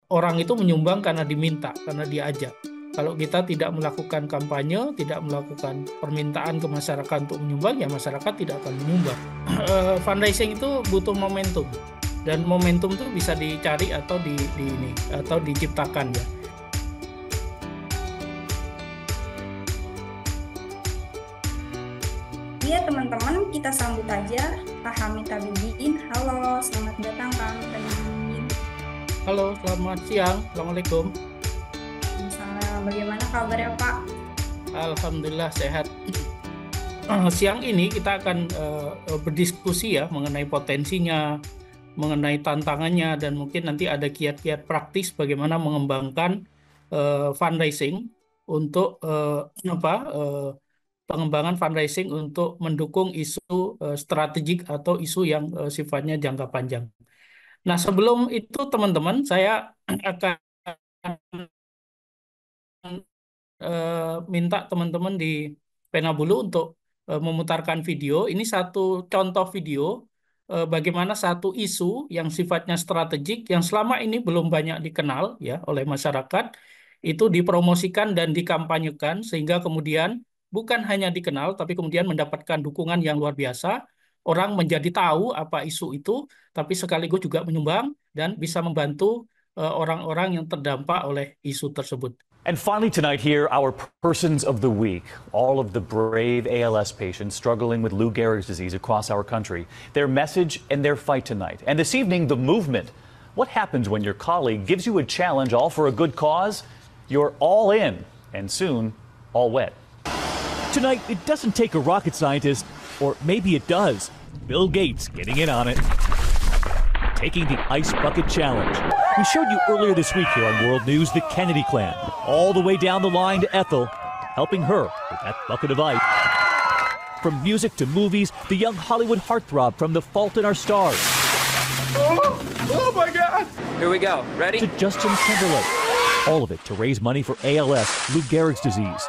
orang itu menyumbang karena diminta, karena diajak. Kalau kita tidak melakukan kampanye, tidak melakukan permintaan ke masyarakat untuk menyumbang, ya masyarakat tidak akan menyumbang. Fundraising itu butuh momentum, dan momentum itu bisa dicari atau di ini atau diciptakan ya. Iya teman-teman, kita sambut aja Kak Hamid Tabibiin. Halo, selamat datang Kak Hamid Tabibiin. Halo, selamat siang. Assalamualaikum. Misalnya, bagaimana kabarnya Pak? Alhamdulillah sehat. Siang ini kita akan berdiskusi ya mengenai potensinya, mengenai tantangannya, dan mungkin nanti ada kiat-kiat praktis bagaimana mengembangkan fundraising untuk pengembangan fundraising untuk mendukung isu strategik atau isu yang sifatnya jangka panjang. Nah, sebelum itu teman-teman, saya akan minta teman-teman di Penabulu untuk memutarkan video. Ini satu contoh video bagaimana satu isu yang sifatnya strategik yang selama ini belum banyak dikenal ya oleh masyarakat itu dipromosikan dan dikampanyekan sehingga kemudian bukan hanya dikenal tapi kemudian mendapatkan dukungan yang luar biasa. Orang menjadi tahu apa isu itu, tapi sekaligus juga menyumbang dan bisa membantu orang-orang yang terdampak oleh isu tersebut. And finally, tonight, here, our persons of the week. All of the brave ALS patients struggling with Lou Gehrig's disease across our country. Their message and their fight tonight. And this evening, the movement. What happens when your colleague gives you a challenge all for a good cause? You're all in, and soon, all wet. Tonight, it doesn't take a rocket scientist, or maybe it does. Bill Gates getting in on it. Taking the Ice Bucket Challenge. We showed you earlier this week here on World News the Kennedy clan, all the way down the line to Ethel, helping her with that bucket of ice. From music to movies, the young Hollywood heartthrob from The Fault in Our Stars. Oh my God! Here we go. Ready? To Justin Timberlake. All of it to raise money for ALS, Lou Gehrig's disease.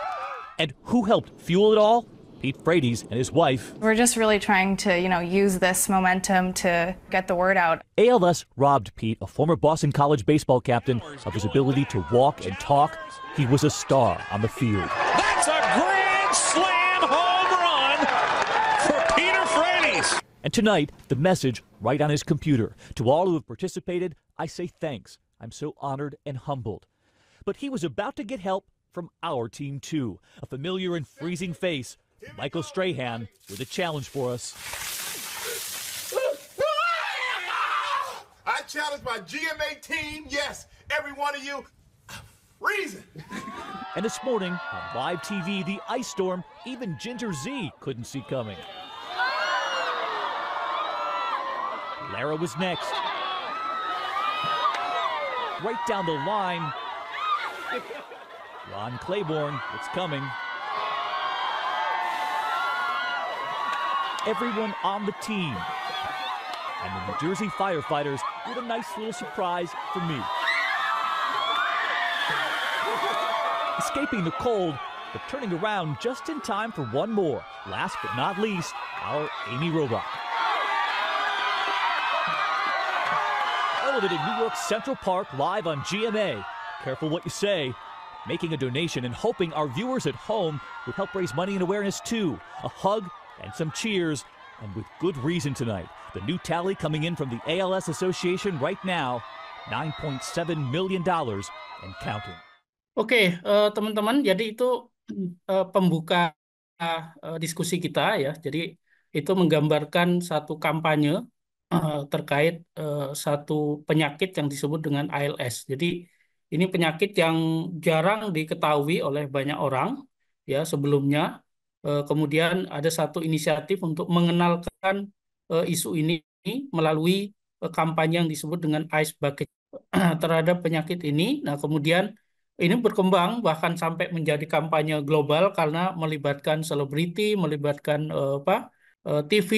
And who helped fuel it all? Pete Frates and his wife. We're just really trying to, use this momentum to get the word out. ALS robbed Pete, a former Boston College baseball captain, of his ability to walk and talk. He was a star on the field. That's a grand slam home run for Peter Frates. And tonight, the message right on his computer. To all who have participated, I say thanks. I'm so honored and humbled. But he was about to get help from our team, too. A familiar and freezing face. Michael Strahan with a challenge for us. I challenge my GMA team, yes, every one of you, freezing. And this morning on live TV, the ice storm, even Ginger Z couldn't see coming. Lara was next. Right down the line. Ron Claiborne, it's coming. Everyone on the team. And the New Jersey firefighters with a nice little surprise for me. Escaping the cold, but turning around just in time for one more. Last but not least, our Amy Robach. All of it in New York's Central Park, live on GMA. Careful what you say. Making a donation and hoping our viewers at home would help raise money and awareness too. A hug and some cheers, and with good reason tonight. The new tally coming in from the ALS Association right now, $9.7 million and counting. Oke, teman-teman, jadi itu pembuka diskusi kita ya. Jadi itu menggambarkan satu kampanye terkait satu penyakit yang disebut dengan ALS. Jadi ini penyakit yang jarang diketahui oleh banyak orang ya sebelumnya. Kemudian ada satu inisiatif untuk mengenalkan isu ini melalui kampanye yang disebut dengan Ice Bucket terhadap penyakit ini. Nah, kemudian ini berkembang bahkan sampai menjadi kampanye global karena melibatkan selebriti, melibatkan TV,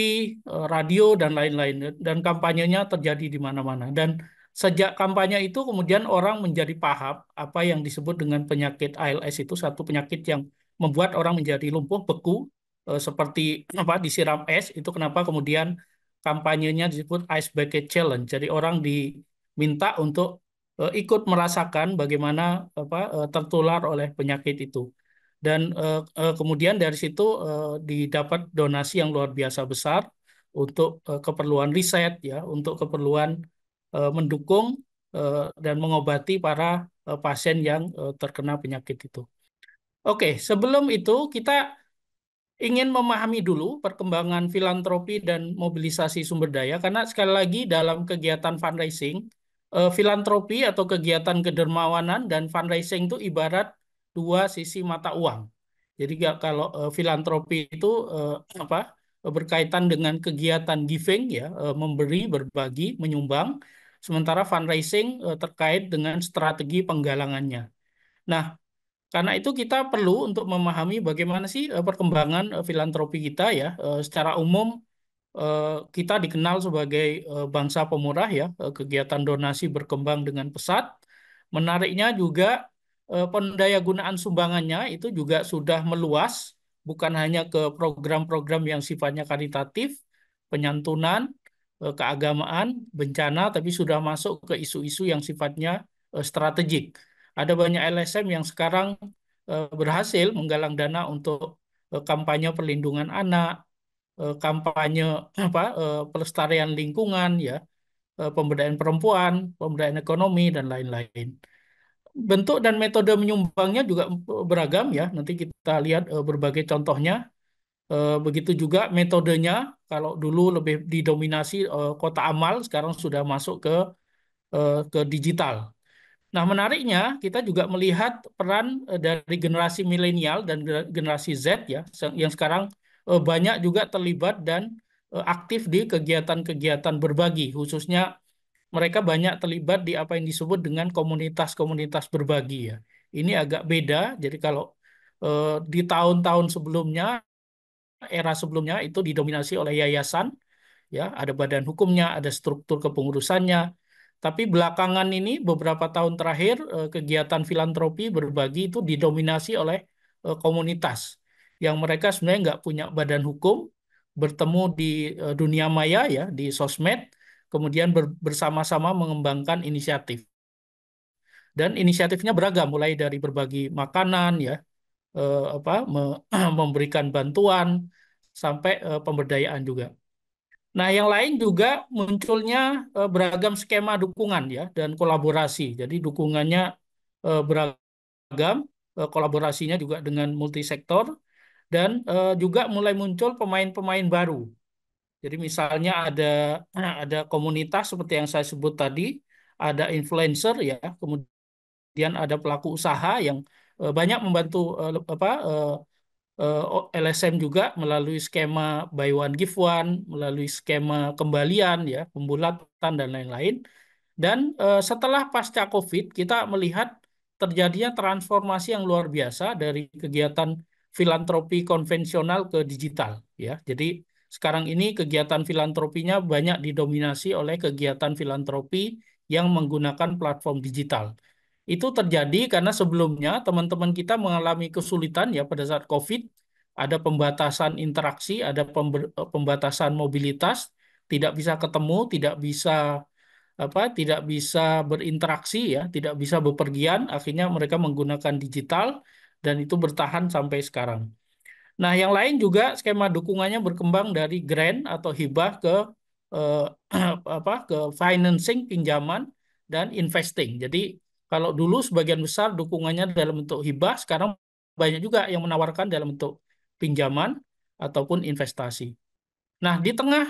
radio, dan lain-lain. Dan kampanyenya terjadi di mana-mana. Dan sejak kampanye itu kemudian orang menjadi paham apa yang disebut dengan penyakit ALS itu satu penyakit yang membuat orang menjadi lumpuh, beku, seperti disiram es. Itu kenapa kemudian kampanyenya disebut Ice Bucket Challenge. Jadi orang diminta untuk ikut merasakan bagaimana tertular oleh penyakit itu. Dan kemudian dari situ didapat donasi yang luar biasa besar untuk keperluan riset ya, untuk keperluan mendukung dan mengobati para pasien yang terkena penyakit itu. Oke, sebelum itu kita ingin memahami dulu perkembangan filantropi dan mobilisasi sumber daya, karena sekali lagi dalam kegiatan fundraising, filantropi atau kegiatan kedermawanan dan fundraising itu ibarat dua sisi mata uang. Jadi kalau filantropi itu apa berkaitan dengan kegiatan giving ya, memberi, berbagi, menyumbang, sementara fundraising terkait dengan strategi penggalangannya. Nah, karena itu kita perlu untuk memahami bagaimana sih perkembangan filantropi kita ya. Secara umum kita dikenal sebagai bangsa pemurah ya. Kegiatan donasi berkembang dengan pesat. Menariknya juga pendayagunaan sumbangannya itu juga sudah meluas, bukan hanya ke program-program yang sifatnya karitatif, penyantunan, keagamaan, bencana, tapi sudah masuk ke isu-isu yang sifatnya strategik. Ada banyak LSM yang sekarang berhasil menggalang dana untuk kampanye perlindungan anak, kampanye pelestarian lingkungan, ya, pemberdayaan perempuan, pemberdayaan ekonomi dan lain-lain. Bentuk dan metode menyumbangnya juga beragam ya. Nanti kita lihat berbagai contohnya. Begitu juga metodenya. Kalau dulu lebih didominasi kota amal, sekarang sudah masuk ke digital. Nah, menariknya kita juga melihat peran dari generasi milenial dan generasi Z ya, yang sekarang banyak juga terlibat dan aktif di kegiatan-kegiatan berbagi, khususnya mereka banyak terlibat di apa yang disebut dengan komunitas-komunitas berbagi ya. Ini agak beda. Jadi kalau di tahun-tahun sebelumnya, era sebelumnya itu didominasi oleh yayasan, ya, ada badan hukumnya, ada struktur kepengurusannya. Tapi belakangan ini beberapa tahun terakhir kegiatan filantropi berbagi itu didominasi oleh komunitas yang mereka sebenarnya nggak punya badan hukum, bertemu di dunia maya ya, di sosmed, kemudian bersama-sama mengembangkan inisiatif. Dan inisiatifnya beragam, mulai dari berbagi makanan ya, memberikan bantuan sampai pemberdayaan juga. Nah, yang lain juga munculnya beragam skema dukungan ya dan kolaborasi. Jadi dukungannya beragam, kolaborasinya juga dengan multisektor dan juga mulai muncul pemain-pemain baru. Jadi misalnya ada komunitas seperti yang saya sebut tadi, ada influencer ya, kemudian ada pelaku usaha yang banyak membantu LSM juga melalui skema buy one give one, melalui skema kembalian ya, pembulatan dan lain-lain. Dan setelah pasca COVID kita melihat terjadinya transformasi yang luar biasa dari kegiatan filantropi konvensional ke digital ya. Jadi sekarang ini kegiatan filantropinya banyak didominasi oleh kegiatan filantropi yang menggunakan platform digital. Itu terjadi karena sebelumnya teman-teman kita mengalami kesulitan ya pada saat COVID, ada pembatasan interaksi, ada pembatasan mobilitas, tidak bisa ketemu, tidak bisa berinteraksi ya, tidak bisa bepergian, akhirnya mereka menggunakan digital dan itu bertahan sampai sekarang. Nah, yang lain juga skema dukungannya berkembang dari grant atau hibah ke eh, ke financing, pinjaman dan investing. Jadi kalau dulu sebagian besar dukungannya dalam bentuk hibah, sekarang banyak juga yang menawarkan dalam bentuk pinjaman ataupun investasi. Nah, di tengah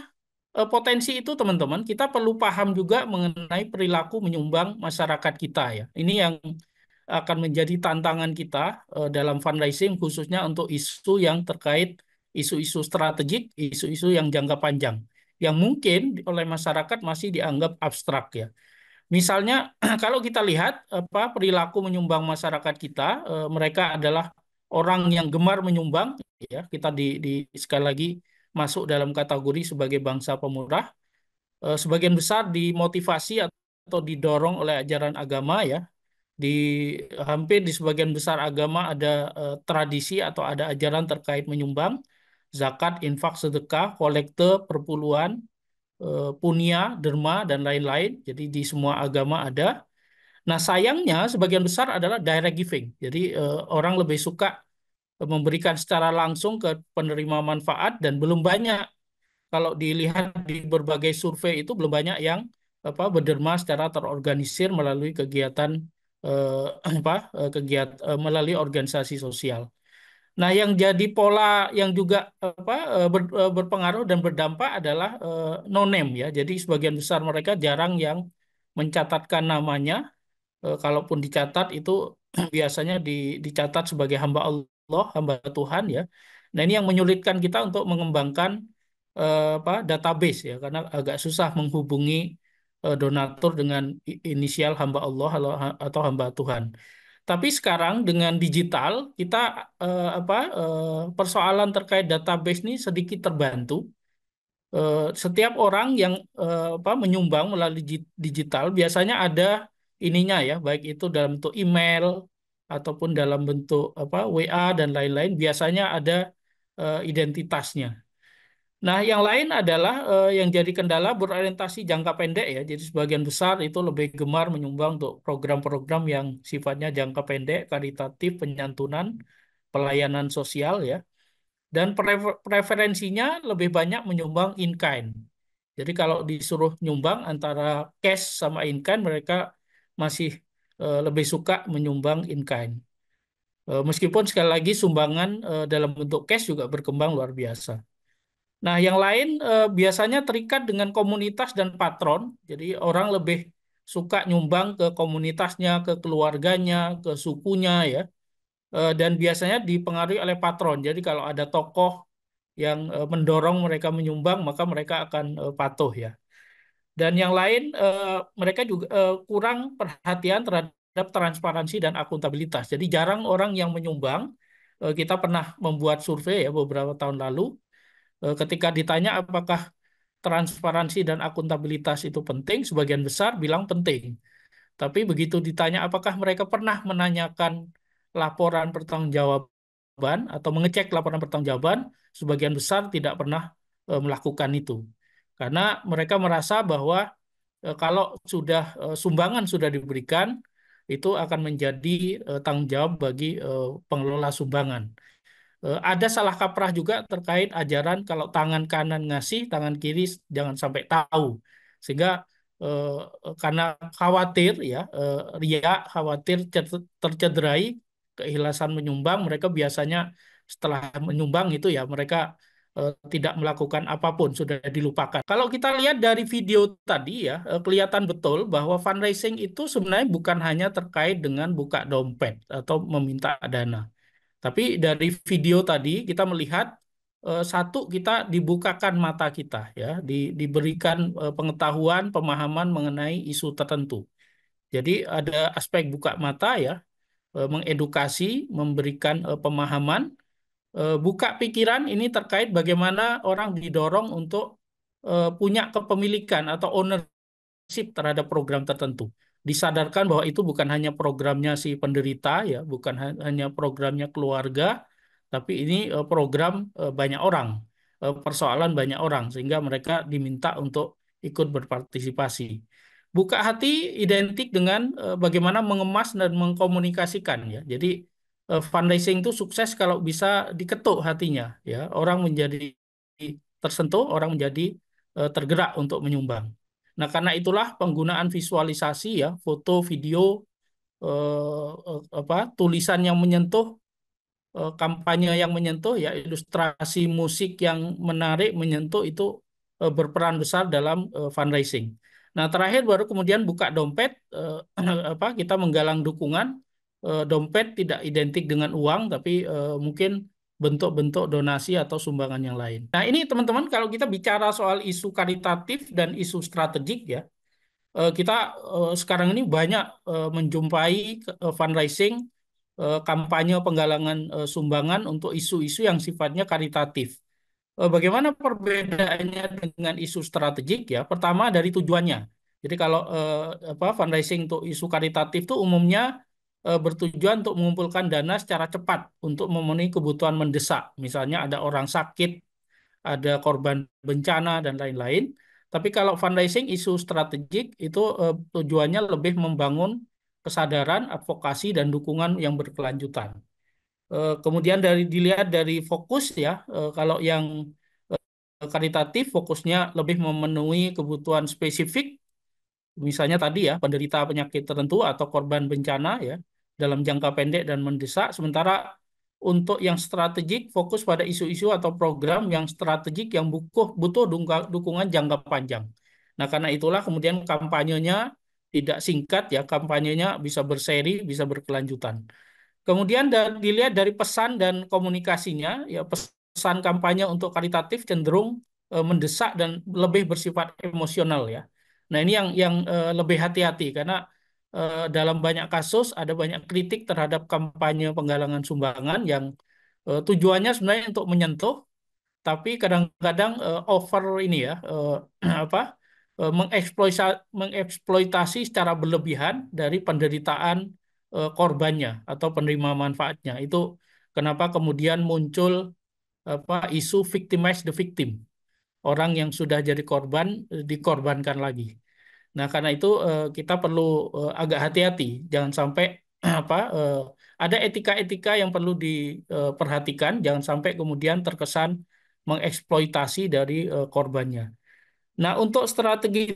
potensi itu teman-teman, kita perlu paham juga mengenai perilaku menyumbang masyarakat kita ya. Ini yang akan menjadi tantangan kita dalam fundraising khususnya untuk isu yang terkait isu-isu strategik, isu-isu yang jangka panjang yang mungkin oleh masyarakat masih dianggap abstrak ya. Misalnya kalau kita lihat perilaku menyumbang masyarakat kita, mereka adalah orang yang gemar menyumbang ya. Kita sekali lagi masuk dalam kategori sebagai bangsa pemurah. Sebagian besar dimotivasi atau didorong oleh ajaran agama ya. Di hampir di sebagian besar agama ada tradisi atau ada ajaran terkait menyumbang, zakat, infak, sedekah, kolekte, perpuluhan, punya, derma dan lain-lain. Jadi di semua agama ada. Nah, sayangnya sebagian besar adalah direct giving. Jadi orang lebih suka memberikan secara langsung ke penerima manfaat dan belum banyak kalau dilihat di berbagai survei itu belum banyak yang berderma secara terorganisir melalui kegiatan melalui organisasi sosial. Nah, yang jadi pola yang juga berpengaruh dan berdampak adalah no name ya. Jadi sebagian besar mereka jarang yang mencatatkan namanya. Kalaupun dicatat itu biasanya dicatat sebagai hamba Allah, hamba Tuhan ya. Nah, ini yang menyulitkan kita untuk mengembangkan database ya, karena agak susah menghubungi donatur dengan inisial hamba Allah atau hamba Tuhan. Tapi sekarang dengan digital kita persoalan terkait database ini sedikit terbantu. Setiap orang yang menyumbang melalui digital biasanya ada ininya ya, baik itu dalam bentuk email ataupun dalam bentuk WA dan lain-lain, biasanya ada identitasnya. Nah, yang lain adalah yang jadi kendala berorientasi jangka pendek ya. Jadi sebagian besar itu lebih gemar menyumbang untuk program-program yang sifatnya jangka pendek, karitatif, penyantunan, pelayanan sosial ya. Dan preferensinya lebih banyak menyumbang in kind. Jadi kalau disuruh nyumbang antara cash sama in kind, mereka masih lebih suka menyumbang in kind. Meskipun sekali lagi sumbangan dalam bentuk cash juga berkembang luar biasa. Nah, yang lain biasanya terikat dengan komunitas dan patron. Jadi orang lebih suka nyumbang ke komunitasnya, ke keluarganya, ke sukunya ya. Dan biasanya dipengaruhi oleh patron. Jadi kalau ada tokoh yang mendorong mereka menyumbang, maka mereka akan patuh ya. Dan yang lain, mereka juga kurang perhatian terhadap transparansi dan akuntabilitas. Jadi jarang orang yang menyumbang. Kita pernah membuat survei ya beberapa tahun lalu. Ketika ditanya apakah transparansi dan akuntabilitas itu penting, sebagian besar bilang penting. Tapi begitu ditanya apakah mereka pernah menanyakan laporan pertanggungjawaban atau mengecek laporan pertanggungjawaban, sebagian besar tidak pernah melakukan itu. Karena mereka merasa bahwa kalau sudah sumbangan sudah diberikan, itu akan menjadi tanggung jawab bagi pengelola sumbangan. Ada salah kaprah juga terkait ajaran kalau tangan kanan ngasih, tangan kiri jangan sampai tahu. Sehingga karena khawatir ya, ria, khawatir tercederai keikhlasan menyumbang, mereka biasanya setelah menyumbang itu ya mereka tidak melakukan apapun, sudah dilupakan. Kalau kita lihat dari video tadi ya, kelihatan betul bahwa fundraising itu sebenarnya bukan hanya terkait dengan buka dompet atau meminta dana. Tapi dari video tadi kita melihat satu, kita dibukakan mata kita ya, diberikan pengetahuan, pemahaman mengenai isu tertentu. Jadi ada aspek buka mata ya, mengedukasi, memberikan pemahaman, buka pikiran ini terkait bagaimana orang didorong untuk punya kepemilikan atau ownership terhadap program tertentu. Disadarkan bahwa itu bukan hanya programnya si penderita ya, bukan hanya programnya keluarga, tapi ini program banyak orang, persoalan banyak orang, sehingga mereka diminta untuk ikut berpartisipasi. Buka hati identik dengan bagaimana mengemas dan mengkomunikasikan ya. Jadi fundraising itu sukses kalau bisa diketuk hatinya ya. Orang menjadi tersentuh, orang menjadi tergerak untuk menyumbang. Nah, karena itulah penggunaan visualisasi ya, foto, video, tulisan yang menyentuh, kampanye yang menyentuh ya, ilustrasi musik yang menarik menyentuh itu berperan besar dalam fundraising. Nah, terakhir baru kemudian buka dompet, kita menggalang dukungan. Dompet tidak identik dengan uang, tapi mungkin bentuk-bentuk donasi atau sumbangan yang lain. Nah, ini teman-teman kalau kita bicara soal isu karitatif dan isu strategik ya, kita sekarang ini banyak menjumpai fundraising, kampanye penggalangan sumbangan untuk isu-isu yang sifatnya karitatif. Bagaimana perbedaannya dengan isu strategik ya? Pertama dari tujuannya. Jadi kalau fundraising untuk isu karitatif itu umumnya bertujuan untuk mengumpulkan dana secara cepat untuk memenuhi kebutuhan mendesak. Misalnya ada orang sakit, ada korban bencana dan lain-lain. Tapi kalau fundraising isu strategik itu tujuannya lebih membangun kesadaran, advokasi, dan dukungan yang berkelanjutan. Kemudian dilihat dari fokus ya, kalau yang karitatif fokusnya lebih memenuhi kebutuhan spesifik, misalnya tadi ya penderita penyakit tertentu atau korban bencana ya dalam jangka pendek dan mendesak. Sementara untuk yang strategik fokus pada isu-isu atau program yang strategik yang butuh dukungan jangka panjang. Nah, karena itulah kemudian kampanyenya tidak singkat ya, kampanyenya bisa berseri, bisa berkelanjutan. Kemudian dilihat dari pesan dan komunikasinya, ya pesan kampanye untuk karitatif cenderung mendesak dan lebih bersifat emosional ya. Nah, ini yang lebih hati-hati karena dalam banyak kasus ada banyak kritik terhadap kampanye penggalangan sumbangan yang tujuannya sebenarnya untuk menyentuh, tapi kadang-kadang over ini ya apa mengeksploitasi secara berlebihan dari penderitaan korbannya atau penerima manfaatnya. Itu kenapa kemudian muncul isu victimize the victim. Orang yang sudah jadi korban dikorbankan lagi. Nah, karena itu kita perlu agak hati-hati, jangan sampai eh, ada etika-etika yang perlu diperhatikan, jangan sampai kemudian terkesan mengeksploitasi dari korbannya. Nah, untuk strategi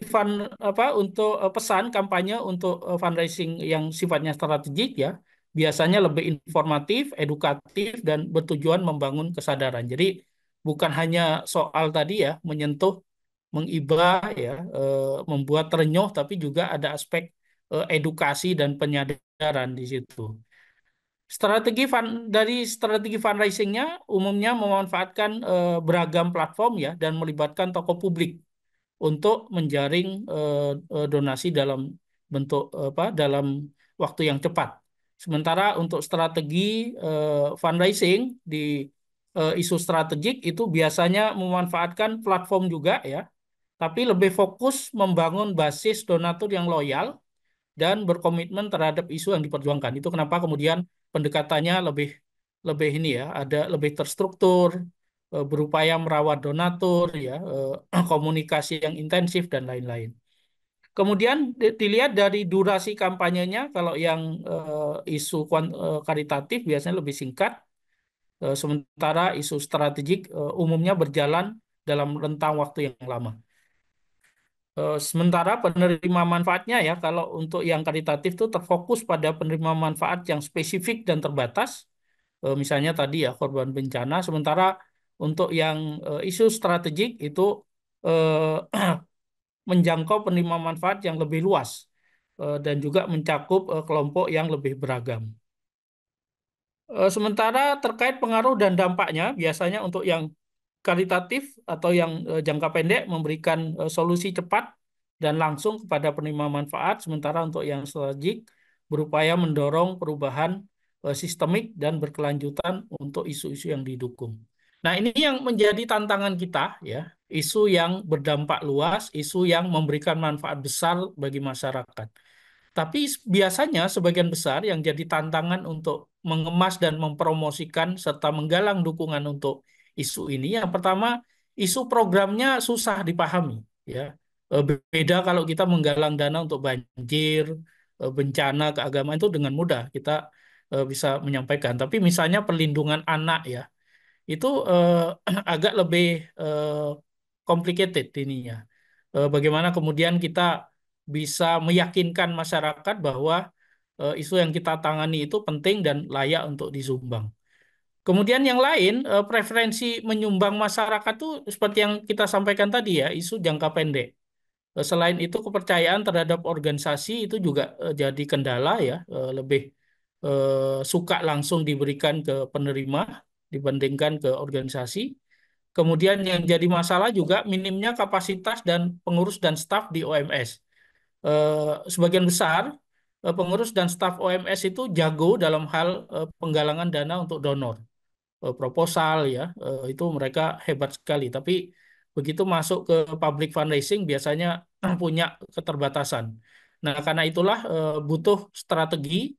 untuk pesan kampanye untuk fundraising yang sifatnya strategik ya, biasanya lebih informatif, edukatif, dan bertujuan membangun kesadaran. Jadi bukan hanya soal tadi ya menyentuh, mengibah ya, membuat terenyuh, tapi juga ada aspek edukasi dan penyadaran di situ. Dari strategi fundraisingnya umumnya memanfaatkan beragam platform ya dan melibatkan tokoh publik untuk menjaring donasi dalam bentuk dalam waktu yang cepat. Sementara untuk strategi fundraising di isu strategik itu biasanya memanfaatkan platform juga ya, tapi lebih fokus membangun basis donatur yang loyal dan berkomitmen terhadap isu yang diperjuangkan. Itu kenapa kemudian pendekatannya lebih lebih ini ya, ada lebih terstruktur, berupaya merawat donatur ya, komunikasi yang intensif dan lain-lain. Kemudian dilihat dari durasi kampanyenya, kalau yang isu karitatif biasanya lebih singkat, sementara isu strategik umumnya berjalan dalam rentang waktu yang lama. Sementara penerima manfaatnya ya, kalau untuk yang karitatif itu terfokus pada penerima manfaat yang spesifik dan terbatas, misalnya tadi ya korban bencana. Sementara untuk yang isu strategik itu eh, menjangkau penerima manfaat yang lebih luas dan juga mencakup kelompok yang lebih beragam. Sementara terkait pengaruh dan dampaknya, biasanya untuk yang karitatif atau yang jangka pendek memberikan solusi cepat dan langsung kepada penerima manfaat, sementara untuk yang strategik berupaya mendorong perubahan sistemik dan berkelanjutan untuk isu-isu yang didukung. Nah, ini yang menjadi tantangan kita ya, isu yang berdampak luas, isu yang memberikan manfaat besar bagi masyarakat. Tapi biasanya sebagian besar yang jadi tantangan untuk mengemas dan mempromosikan serta menggalang dukungan untuk isu ini, yang pertama, isu programnya susah dipahami, ya. Beda kalau kita menggalang dana untuk banjir, bencana, keagamaan itu dengan mudah kita bisa menyampaikan. Tapi misalnya perlindungan anak ya, itu agak lebih complicated ininya. Bagaimana kemudian kita bisa meyakinkan masyarakat bahwa isu yang kita tangani itu penting dan layak untuk disumbang. Kemudian yang lain, preferensi menyumbang masyarakat itu seperti yang kita sampaikan tadi ya, isu jangka pendek. Selain itu, kepercayaan terhadap organisasi itu juga jadi kendala ya, lebih suka langsung diberikan ke penerima dibandingkan ke organisasi. Kemudian yang jadi masalah juga minimnya kapasitas dan pengurus dan staf di OMS. Sebagian besar pengurus dan staf OMS itu jago dalam hal penggalangan dana untuk donor, proposal ya, itu mereka hebat sekali. Tapi begitu masuk ke public fundraising biasanya punya keterbatasan. Nah, karena itulah butuh strategi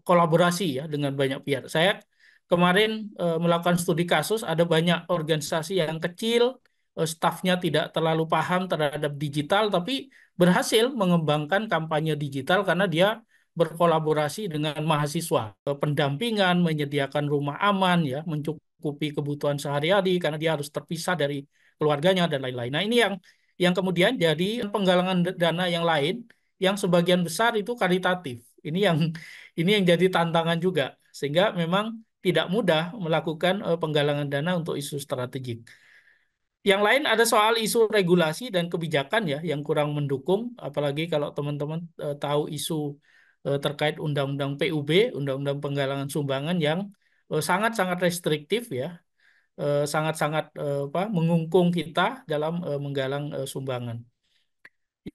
kolaborasi ya dengan banyak pihak. Saya kemarin melakukan studi kasus, ada banyak organisasi yang kecil stafnya tidak terlalu paham terhadap digital, tapi berhasil mengembangkan kampanye digital karena dia berkolaborasi dengan mahasiswa, pendampingan, menyediakan rumah aman, ya, mencukupi kebutuhan sehari-hari karena dia harus terpisah dari keluarganya dan lain-lain. Nah, ini yang kemudian jadi penggalangan dana yang lain yang sebagian besar itu karitatif. Ini yang jadi tantangan juga, sehingga memang tidak mudah melakukan penggalangan dana untuk isu strategik. Yang lain ada soal isu regulasi dan kebijakan, ya, yang kurang mendukung, apalagi kalau teman-teman tahu isu terkait Undang-Undang PUB, Undang-Undang Penggalangan Sumbangan yang sangat-sangat restriktif, ya, sangat-sangat apa, mengungkung kita dalam menggalang sumbangan.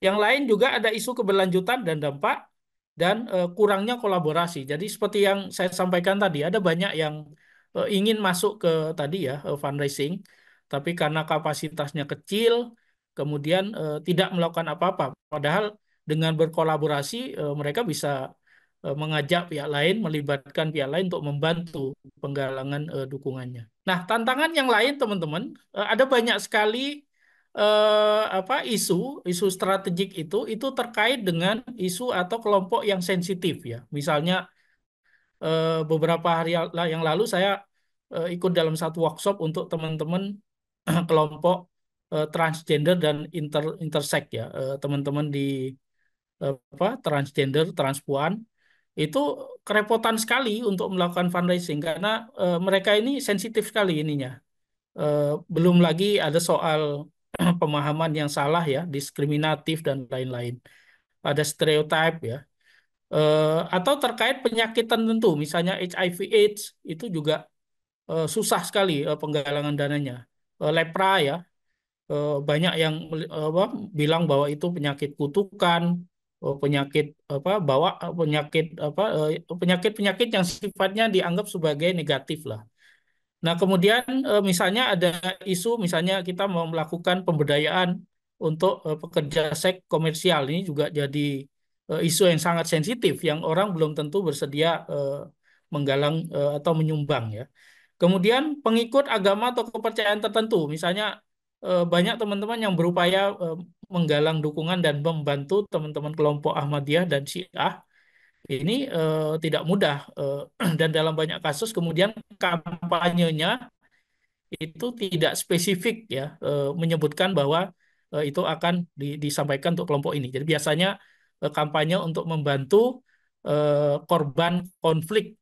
Yang lain juga ada isu keberlanjutan dan dampak dan kurangnya kolaborasi. Jadi seperti yang saya sampaikan tadi, ada banyak yang ingin masuk ke tadi, ya, fundraising, tapi karena kapasitasnya kecil, kemudian tidak melakukan apa-apa. Padahal dengan berkolaborasi mereka bisa mengajak pihak lain, melibatkan pihak lain untuk membantu penggalangan dukungannya. Nah, tantangan yang lain, teman-teman, ada banyak sekali apa isu strategik itu terkait dengan isu atau kelompok yang sensitif, ya. Misalnya beberapa hari yang lalu saya ikut dalam satu workshop untuk teman-teman kelompok transgender dan intersex, ya. Teman-teman di apa transgender, transpuan itu kerepotan sekali untuk melakukan fundraising karena mereka ini sensitif sekali ininya. Belum lagi ada soal pemahaman yang salah, ya, diskriminatif dan lain-lain. Ada stereotip, ya. Atau terkait penyakit tertentu, misalnya HIV/AIDS itu juga susah sekali penggalangan dananya. Lepra, ya, banyak yang apa, bilang bahwa itu penyakit kutukan, penyakit apa, bawa penyakit apa, penyakit-penyakit yang sifatnya dianggap sebagai negatif lah. Nah, kemudian misalnya ada isu, misalnya kita mau melakukan pemberdayaan untuk pekerja seks komersial, ini juga jadi isu yang sangat sensitif, yang orang belum tentu bersedia menggalang atau menyumbang, ya. Kemudian pengikut agama atau kepercayaan tertentu, misalnya banyak teman-teman yang berupaya menggalang dukungan dan membantu teman-teman kelompok Ahmadiyah dan Syiah. Ini tidak mudah dan dalam banyak kasus kemudian kampanyenya itu tidak spesifik, ya, menyebutkan bahwa itu akan disampaikan untuk kelompok ini. Jadi biasanya kampanye untuk membantu korban konflik.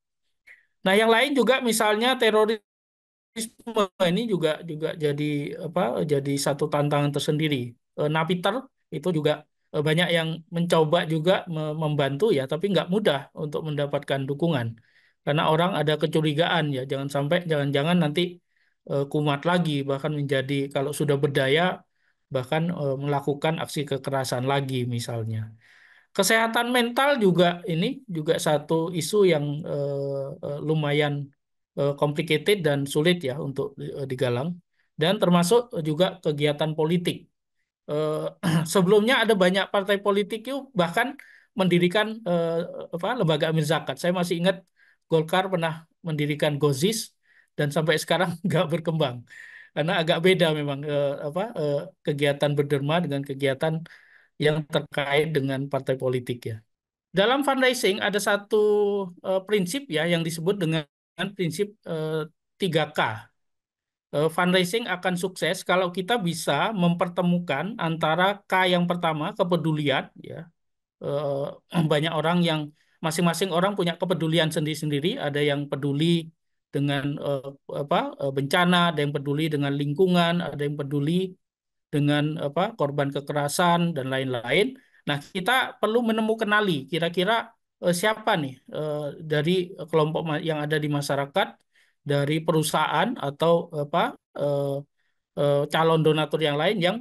Nah, yang lain juga misalnya terorisme ini juga juga jadi apa, jadi satu tantangan tersendiri. Napiter itu juga banyak yang mencoba juga membantu, ya, tapi nggak mudah untuk mendapatkan dukungan karena orang ada kecurigaan, ya, jangan sampai jangan-jangan nanti kumat lagi, bahkan menjadi kalau sudah berdaya bahkan melakukan aksi kekerasan lagi misalnya. Kesehatan mental juga ini juga satu isu yang lumayan complicated dan sulit, ya, untuk digalang, dan termasuk juga kegiatan politik. Sebelumnya ada banyak partai politik yuk bahkan mendirikan apa, lembaga amil zakat. Saya masih ingat Golkar pernah mendirikan Gozis dan sampai sekarang nggak berkembang karena agak beda memang apa, kegiatan berderma dengan kegiatan yang terkait dengan partai politik, ya. Dalam fundraising ada satu prinsip, ya, yang disebut dengan prinsip 3K. Fundraising akan sukses kalau kita bisa mempertemukan antara K yang pertama, kepedulian, ya. Banyak orang yang masing-masing orang punya kepedulian sendiri-sendiri. Ada yang peduli dengan apa, bencana, ada yang peduli dengan lingkungan, ada yang peduli dengan apa, korban kekerasan dan lain-lain. Nah, kita perlu menemukan kira-kira siapa nih dari kelompok yang ada di masyarakat, dari perusahaan atau apa, eh, calon donatur yang lain yang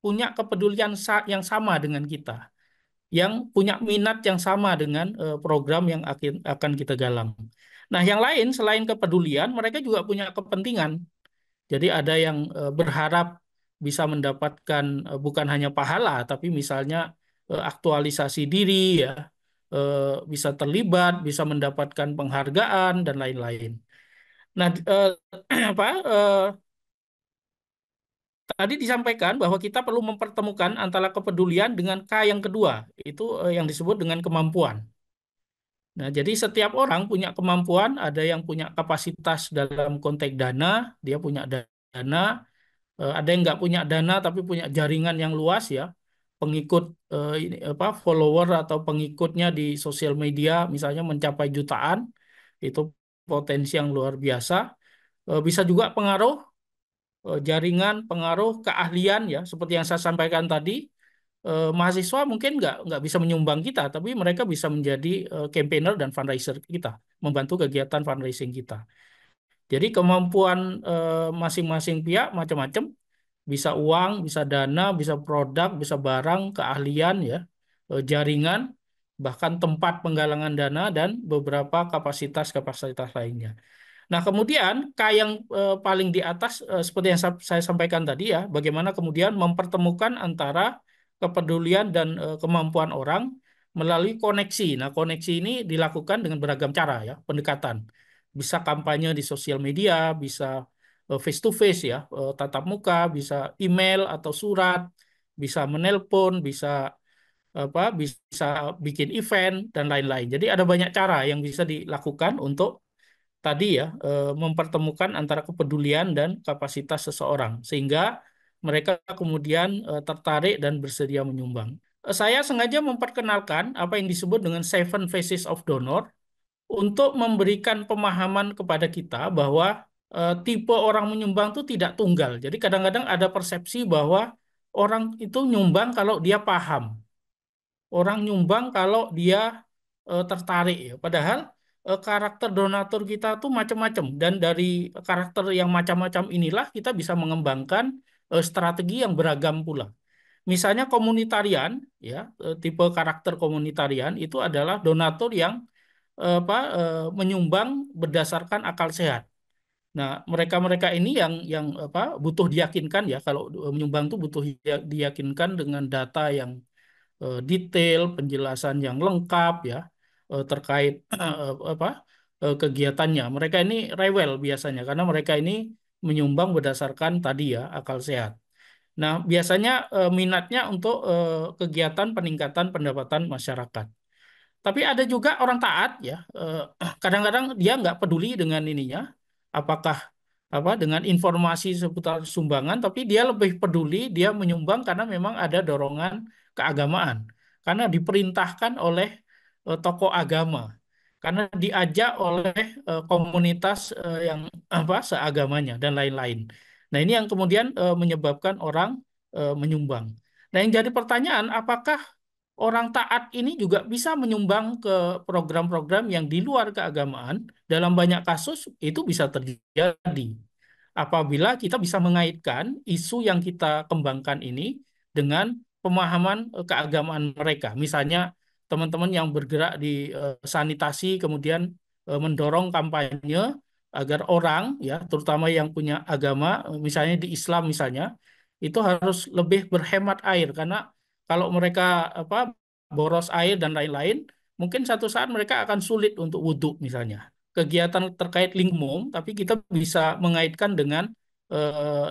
punya kepedulian yang sama dengan kita, yang punya minat yang sama dengan program yang akan kita galang. Nah, yang lain selain kepedulian, mereka juga punya kepentingan. Jadi ada yang berharap bisa mendapatkan bukan hanya pahala, tapi misalnya aktualisasi diri, ya, bisa terlibat, bisa mendapatkan penghargaan dan lain-lain. Nah, apa tadi disampaikan bahwa kita perlu mempertemukan antara kepedulian dengan K yang kedua, itu yang disebut dengan kemampuan. Nah, jadi setiap orang punya kemampuan, ada yang punya kapasitas dalam konteks dana, dia punya dana, ada yang nggak punya dana tapi punya jaringan yang luas ya, pengikut ini apa follower atau pengikutnya di sosial media misalnya mencapai jutaan, itu potensi yang luar biasa. Bisa juga pengaruh jaringan, pengaruh keahlian ya, seperti yang saya sampaikan tadi. Mahasiswa mungkin nggak bisa menyumbang kita, tapi mereka bisa menjadi campaigner dan fundraiser kita, membantu kegiatan fundraising kita. Jadi kemampuan masing-masing pihak macam-macam, bisa uang, bisa dana, bisa produk, bisa barang, keahlian ya, jaringan, bahkan tempat penggalangan dana dan beberapa kapasitas-kapasitas lainnya. Nah, kemudian K yang paling di atas seperti yang saya sampaikan tadi ya, bagaimana kemudian mempertemukan antara kepedulian dan kemampuan orang melalui koneksi. Nah, koneksi ini dilakukan dengan beragam cara ya, pendekatan. Bisa kampanye di sosial media, bisa face to face ya, tatap muka, bisa email atau surat, bisa menelpon, bisa bisa bikin event dan lain-lain. Jadi ada banyak cara yang bisa dilakukan untuk tadi ya mempertemukan antara kepedulian dan kapasitas seseorang sehingga mereka kemudian tertarik dan bersedia menyumbang. Saya sengaja memperkenalkan apa yang disebut dengan Seven Faces of Donor untuk memberikan pemahaman kepada kita bahwa tipe orang menyumbang itu tidak tunggal. Jadi kadang-kadang ada persepsi bahwa orang itu nyumbang kalau dia paham, orang nyumbang kalau dia tertarik ya. Padahal karakter donatur kita tuh macam-macam dan dari karakter yang macam-macam inilah kita bisa mengembangkan strategi yang beragam pula. Misalnya komunitarian ya, tipe karakter komunitarian itu adalah donatur yang menyumbang berdasarkan akal sehat. Nah, mereka-mereka ini yang butuh diyakinkan ya kalau menyumbang itu butuh diyakinkan dengan data yang detail, penjelasan yang lengkap ya terkait kegiatannya. Mereka ini rewel biasanya karena mereka ini menyumbang berdasarkan tadi ya akal sehat. Nah, biasanya minatnya untuk kegiatan peningkatan pendapatan masyarakat. Tapi ada juga orang taat ya. Kadang-kadang dia nggak peduli dengan ininya, apakah dengan informasi seputar sumbangan, tapi dia lebih peduli dia menyumbang karena memang ada dorongan keagamaan, karena diperintahkan oleh tokoh agama, karena diajak oleh komunitas yang seagamanya dan lain-lain. Nah ini yang kemudian menyebabkan orang menyumbang. Nah yang jadi pertanyaan, apakah orang taat ini juga bisa menyumbang ke program-program yang di luar keagamaan? Dalam banyak kasus itu bisa terjadi apabila kita bisa mengaitkan isu yang kita kembangkan ini dengan pemahaman keagamaan mereka. Misalnya teman-teman yang bergerak di sanitasi kemudian mendorong kampanye agar orang ya terutama yang punya agama misalnya di Islam misalnya itu harus lebih berhemat air karena kalau mereka boros air dan lain-lain, mungkin satu saat mereka akan sulit untuk wudhu misalnya. Kegiatan terkait lingkungan, tapi kita bisa mengaitkan dengan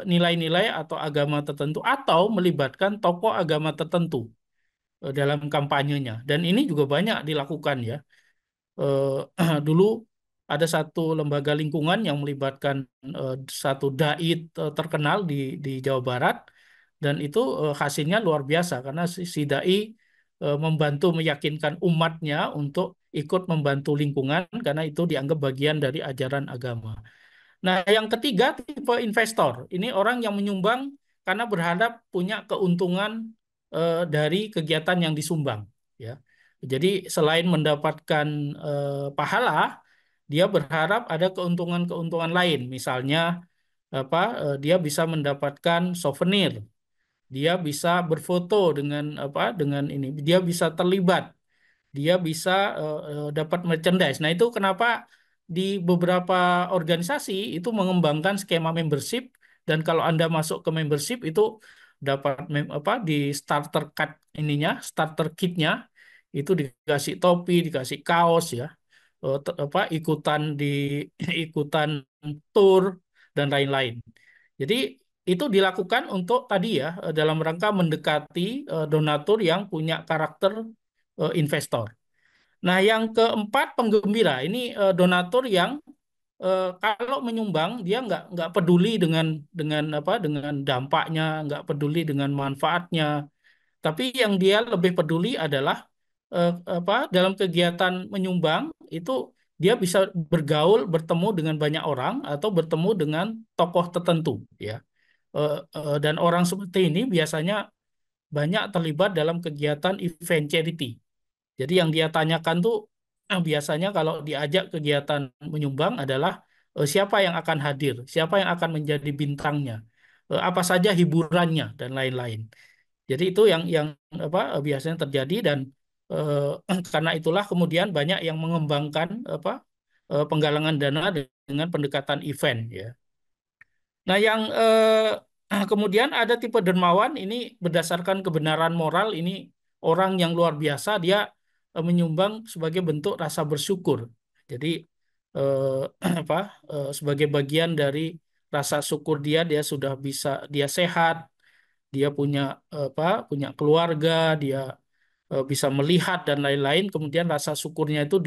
nilai-nilai atau agama tertentu atau melibatkan tokoh agama tertentu dalam kampanyenya. Dan ini juga banyak dilakukan ya. Dulu ada satu lembaga lingkungan yang melibatkan satu dai terkenal di Jawa Barat dan itu hasilnya luar biasa karena si dai membantu meyakinkan umatnya untuk ikut membantu lingkungan karena itu dianggap bagian dari ajaran agama. Nah, yang ketiga tipe investor. Ini orang yang menyumbang karena berharap punya keuntungan dari kegiatan yang disumbang, ya. Jadi selain mendapatkan pahala, dia berharap ada keuntungan-keuntungan lain. Misalnya dia bisa mendapatkan souvenir, dia bisa berfoto dengan ini, dia bisa terlibat, dia bisa dapat merchandise. Nah, itu kenapa di beberapa organisasi itu mengembangkan skema membership dan kalau Anda masuk ke membership itu dapat di starter cut starter kitnya itu dikasih topi, dikasih kaos ya. Ikutan ikutan tour dan lain-lain. Jadi itu dilakukan untuk tadi ya dalam rangka mendekati donatur yang punya karakter investor. Nah, yang keempat penggembira ini donatur yang kalau menyumbang dia nggak peduli dengan apa dengan dampaknya, nggak peduli dengan manfaatnya, tapi yang dia lebih peduli adalah apa dalam kegiatan menyumbang itu dia bisa bergaul, bertemu dengan banyak orang atau bertemu dengan tokoh tertentu, ya. Dan orang seperti ini biasanya banyak terlibat dalam kegiatan event charity. Jadi yang dia tanyakan tuh biasanya kalau diajak kegiatan menyumbang adalah siapa yang akan hadir, siapa yang akan menjadi bintangnya, apa saja hiburannya dan lain-lain. Jadi itu yang apa biasanya terjadi dan karena itulah kemudian banyak yang mengembangkan apa penggalangan dana dengan pendekatan event, ya. Nah, yang kemudian ada tipe dermawan ini berdasarkan kebenaran moral ini orang yang luar biasa dia menyumbang sebagai bentuk rasa bersyukur. Jadi eh, apa sebagai bagian dari rasa syukur dia sudah bisa dia sehat, dia punya punya keluarga, dia bisa melihat dan lain-lain. Kemudian rasa syukurnya itu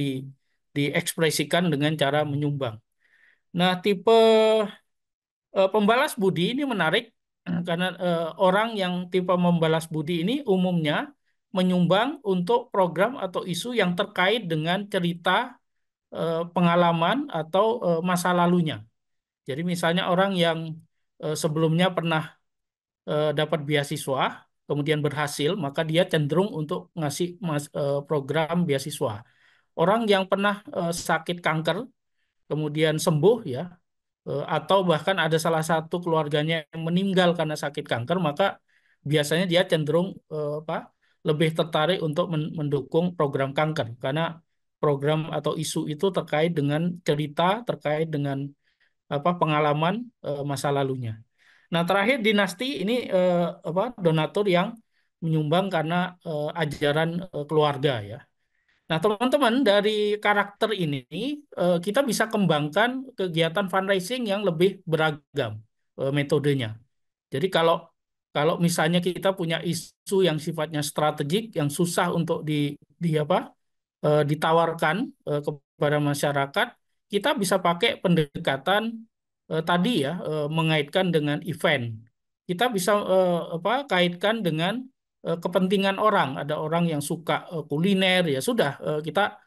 diekspresikan dengan cara menyumbang. Nah, tipe pembalas budi ini menarik karena orang yang tipe membalas budi ini umumnya menyumbang untuk program atau isu yang terkait dengan cerita pengalaman atau masa lalunya. Jadi misalnya orang yang sebelumnya pernah dapat beasiswa, kemudian berhasil, maka dia cenderung untuk ngasih program beasiswa. Orang yang pernah sakit kanker, kemudian sembuh, ya, atau bahkan ada salah satu keluarganya yang meninggal karena sakit kanker, maka biasanya dia cenderung lebih tertarik untuk mendukung program kanker karena program atau isu itu terkait dengan cerita, terkait dengan pengalaman masa lalunya. Nah, terakhir dinasti ini donatur yang menyumbang karena ajaran keluarga, ya. Nah, teman-teman, dari karakter ini kita bisa kembangkan kegiatan fundraising yang lebih beragam metodenya. Jadi kalau kalau misalnya kita punya isu yang sifatnya strategik, yang susah untuk ditawarkan kepada masyarakat, kita bisa pakai pendekatan tadi ya mengaitkan dengan event. Kita bisa kaitkan dengan kepentingan orang. Ada orang yang suka kuliner, ya sudah kita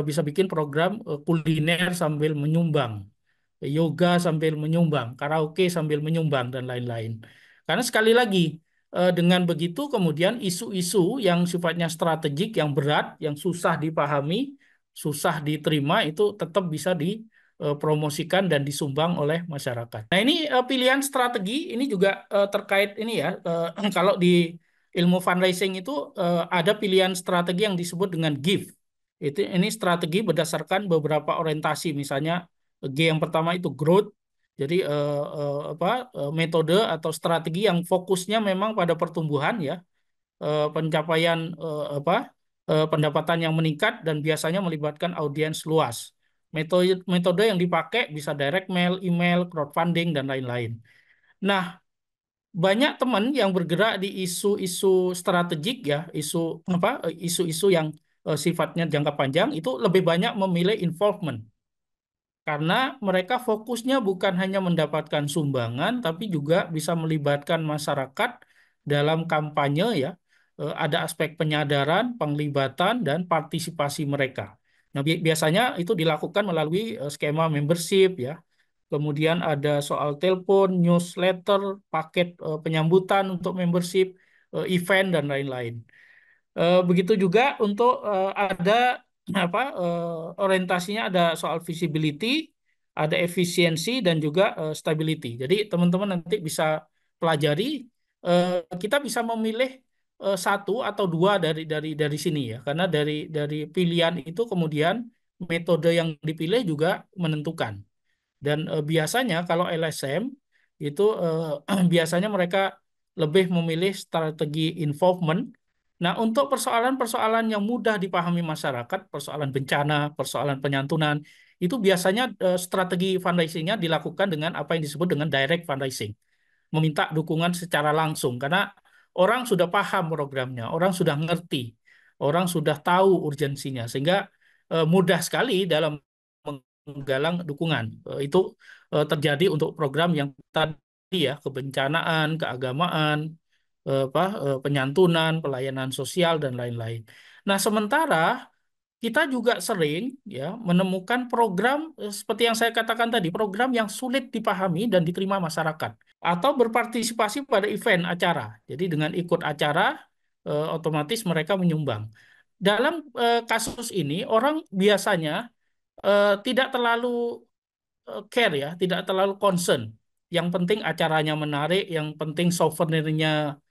bisa bikin program kuliner sambil menyumbang, yoga sambil menyumbang, karaoke sambil menyumbang dan lain-lain. Karena sekali lagi dengan begitu kemudian isu-isu yang sifatnya strategik, yang berat, yang susah dipahami, susah diterima itu tetap bisa dipromosikan dan disumbang oleh masyarakat. Nah, ini pilihan strategi ini juga terkait ini ya. Kalau di ilmu fundraising itu ada pilihan strategi yang disebut dengan GIFT. Ini strategi berdasarkan beberapa orientasi, misalnya G yang pertama itu growth. Jadi metode atau strategi yang fokusnya memang pada pertumbuhan, ya, pencapaian pendapatan yang meningkat dan biasanya melibatkan audiens luas. Metode yang dipakai bisa direct mail, email, crowdfunding dan lain-lain. Nah, banyak teman yang bergerak di isu-isu strategik, ya, isu-isu yang sifatnya jangka panjang itu lebih banyak memilih involvement. Karena mereka fokusnya bukan hanya mendapatkan sumbangan, tapi juga bisa melibatkan masyarakat dalam kampanye, ya. Ada aspek penyadaran, penglibatan, dan partisipasi mereka. Nah, biasanya itu dilakukan melalui skema membership, ya. Kemudian ada soal telepon, newsletter, paket penyambutan untuk membership, event, dan lain-lain. Begitu juga untuk ada orientasinya ada soal visibility, ada efisiensi dan juga stability. Jadi teman-teman nanti bisa pelajari, kita bisa memilih satu atau dua dari sini, ya, karena dari pilihan itu kemudian metode yang dipilih juga menentukan. Dan biasanya kalau LSM itu biasanya mereka lebih memilih strategi involvement. Nah, untuk persoalan-persoalan yang mudah dipahami masyarakat, persoalan bencana, persoalan penyantunan, itu biasanya strategi fundraisingnya dilakukan dengan apa yang disebut dengan direct fundraising. meminta dukungan secara langsung karena orang sudah paham programnya, orang sudah ngerti, orang sudah tahu urgensinya sehingga mudah sekali dalam menggalang dukungan. Itu terjadi untuk program yang tadi ya, kebencanaan, keagamaan, penyantunan, pelayanan sosial dan lain-lain. Nah, sementara kita juga sering ya menemukan program seperti yang saya katakan tadi, program yang sulit dipahami dan diterima masyarakat atau berpartisipasi pada event acara. Jadi dengan ikut acara otomatis mereka menyumbang. Dalam kasus ini orang biasanya tidak terlalu care ya, tidak terlalu concern. Yang penting acaranya menarik, yang penting souvenirnya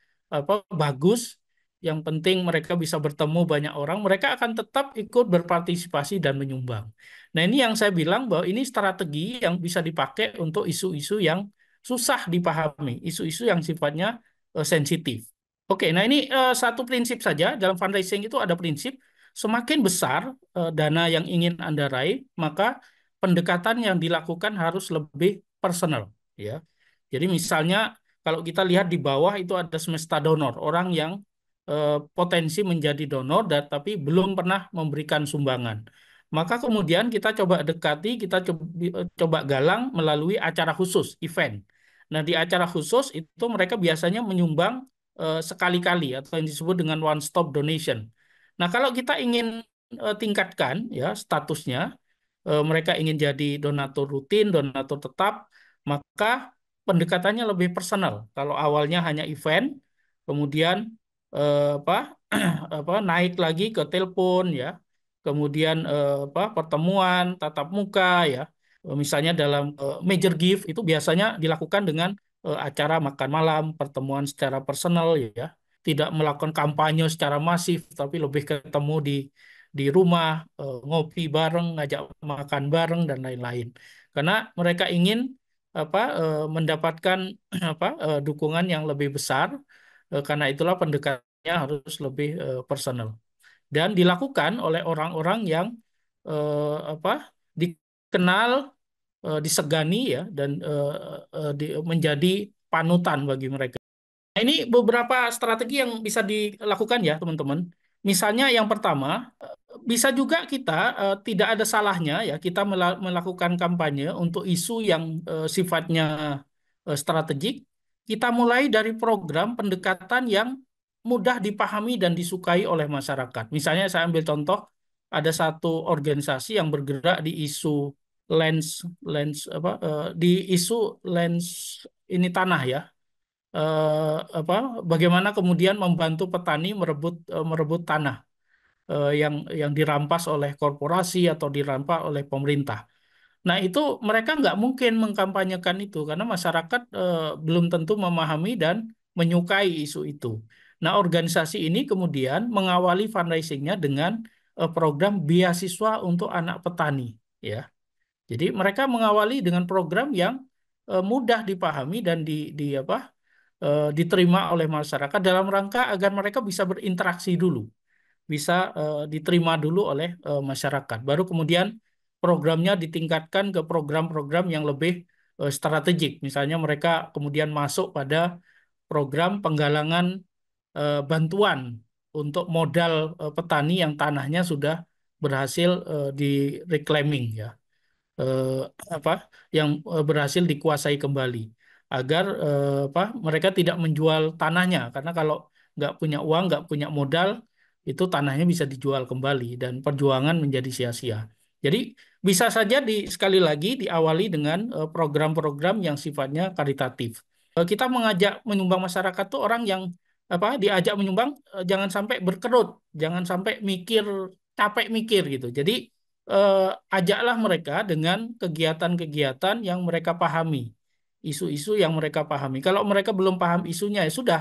bagus, yang penting mereka bisa bertemu banyak orang, mereka akan tetap ikut berpartisipasi dan menyumbang. Nah, ini yang saya bilang bahwa ini strategi yang bisa dipakai untuk isu-isu yang susah dipahami, isu-isu yang sifatnya sensitif. Oke, nah ini satu prinsip saja. Dalam fundraising itu ada prinsip, semakin besar dana yang ingin Anda raih, maka pendekatan yang dilakukan harus lebih personal, ya. Jadi misalnya kalau kita lihat di bawah itu ada semesta donor, orang yang potensi menjadi donor tapi belum pernah memberikan sumbangan. Maka kemudian kita coba dekati, kita coba galang melalui acara khusus, event. Nah, di acara khusus itu mereka biasanya menyumbang sekali-kali atau yang disebut dengan one stop donation. Nah, kalau kita ingin tingkatkan ya statusnya, mereka ingin jadi donatur rutin, donatur tetap, maka pendekatannya lebih personal. Kalau awalnya hanya event, kemudian apa naik lagi ke telepon ya, kemudian pertemuan tatap muka ya. Misalnya dalam major gift itu biasanya dilakukan dengan acara makan malam, pertemuan secara personal ya, tidak melakukan kampanye secara masif, tapi lebih ketemu di rumah, ngopi bareng, ngajak makan bareng dan lain-lain. Karena mereka ingin mendapatkan dukungan yang lebih besar, karena itulah pendekatannya harus lebih personal dan dilakukan oleh orang-orang yang dikenal, disegani ya, dan menjadi panutan bagi mereka. Nah, ini beberapa strategi yang bisa dilakukan ya teman-teman. Misalnya yang pertama, bisa juga kita tidak ada salahnya ya kita melakukan kampanye untuk isu yang sifatnya strategik. Kita mulai dari program pendekatan yang mudah dipahami dan disukai oleh masyarakat. Misalnya saya ambil contoh, ada satu organisasi yang bergerak di isu lens lens di isu lens ini tanah ya. Bagaimana kemudian membantu petani merebut tanah yang dirampas oleh korporasi atau dirampas oleh pemerintah. Nah, itu mereka nggak mungkin mengkampanyekan itu karena masyarakat belum tentu memahami dan menyukai isu itu. Nah, organisasi ini kemudian mengawali fundraisingnya dengan program beasiswa untuk anak petani, ya. Jadi mereka mengawali dengan program yang mudah dipahami dan diterima oleh masyarakat dalam rangka agar mereka bisa berinteraksi dulu, bisa diterima dulu oleh masyarakat. Baru kemudian programnya ditingkatkan ke program-program yang lebih strategik. Misalnya mereka kemudian masuk pada program penggalangan bantuan untuk modal petani yang tanahnya sudah berhasil di reclaiming ya. eh, apa yang berhasil dikuasai kembali agar mereka tidak menjual tanahnya karena kalau nggak punya uang, nggak punya modal, itu tanahnya bisa dijual kembali dan perjuangan menjadi sia-sia. Jadi bisa saja sekali lagi diawali dengan program-program yang sifatnya karitatif. Kita mengajak menyumbang masyarakat tuh orang yang diajak menyumbang jangan sampai berkerut, jangan sampai capek mikir gitu. Jadi ajaklah mereka dengan kegiatan-kegiatan yang mereka pahami, isu-isu yang mereka pahami. Kalau mereka belum paham isunya ya sudah,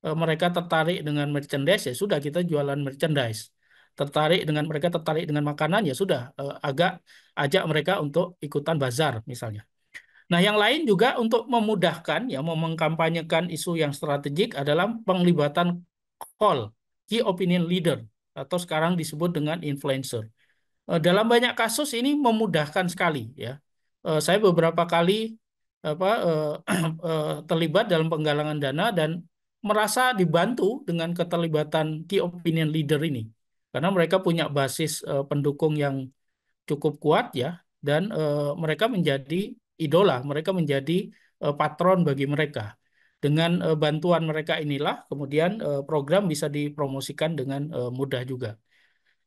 mereka tertarik dengan merchandise ya sudah kita jualan merchandise. Mereka tertarik dengan makanan ya sudah, ajak mereka untuk ikutan bazar misalnya. Nah, yang lain juga untuk memudahkan ya mengkampanyekan isu yang strategik adalah penglibatan call key opinion leader atau sekarang disebut dengan influencer. Dalam banyak kasus ini memudahkan sekali ya. Saya beberapa kali apa terlibat dalam penggalangan dana dan merasa dibantu dengan keterlibatan key opinion leader ini karena mereka punya basis pendukung yang cukup kuat ya dan mereka menjadi idola, mereka menjadi patron bagi mereka. Dengan bantuan mereka inilah kemudian program bisa dipromosikan dengan mudah juga.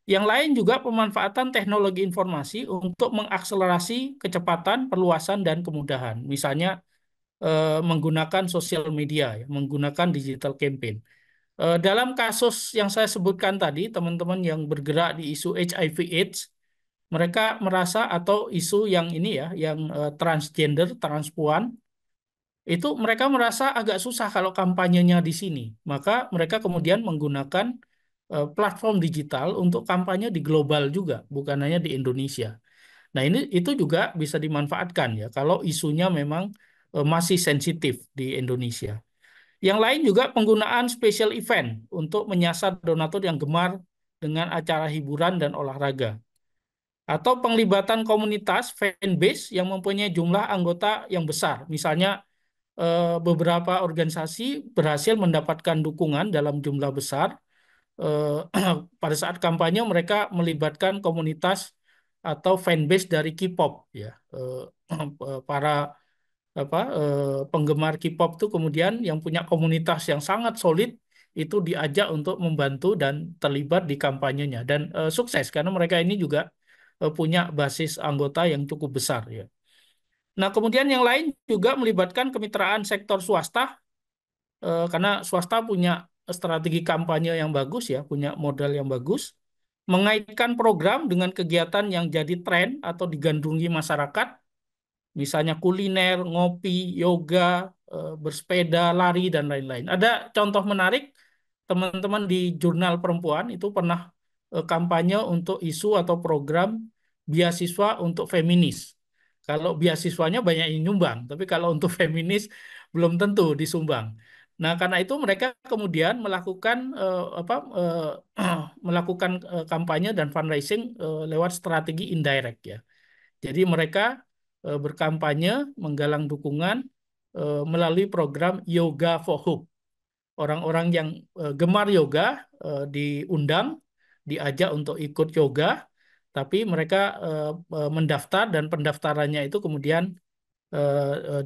Yang lain juga pemanfaatan teknologi informasi untuk mengakselerasi kecepatan, perluasan, dan kemudahan. Misalnya menggunakan sosial media, ya, menggunakan digital campaign. Dalam kasus yang saya sebutkan tadi, teman-teman yang bergerak di isu HIV/AIDS, mereka merasa atau isu yang ini ya, yang transgender, transpuan, itu mereka merasa agak susah kalau kampanyenya di sini. Maka mereka kemudian menggunakan platform digital untuk kampanye di global juga, bukan hanya di Indonesia. Nah, ini itu juga bisa dimanfaatkan ya kalau isunya memang masih sensitif di Indonesia. Yang lain juga penggunaan special event untuk menyasar donatur yang gemar dengan acara hiburan dan olahraga. Atau penglibatan komunitas fanbase yang mempunyai jumlah anggota yang besar. Misalnya beberapa organisasi berhasil mendapatkan dukungan dalam jumlah besar. Pada saat kampanye mereka melibatkan komunitas atau fanbase dari K-pop ya. Para penggemar K-pop itu kemudian yang punya komunitas yang sangat solid itu diajak untuk membantu dan terlibat di kampanyenya dan sukses karena mereka ini juga punya basis anggota yang cukup besar ya. Nah, kemudian yang lain juga melibatkan kemitraan sektor swasta karena swasta punya strategi kampanye yang bagus ya, punya modal yang bagus, mengaitkan program dengan kegiatan yang jadi tren atau digandrungi masyarakat, misalnya kuliner, ngopi, yoga, bersepeda, lari, dan lain-lain. Ada contoh menarik, teman-teman di Jurnal Perempuan itu pernah kampanye untuk isu atau program beasiswa untuk feminis. Kalau beasiswanya banyak yang nyumbang, tapi kalau untuk feminis belum tentu disumbang. Nah, karena itu mereka kemudian melakukan melakukan kampanye dan fundraising lewat strategi indirect ya. Jadi mereka berkampanye menggalang dukungan melalui program Yoga for Hope. Orang-orang yang gemar yoga diundang, diajak untuk ikut yoga, tapi mereka mendaftar dan pendaftarannya itu kemudian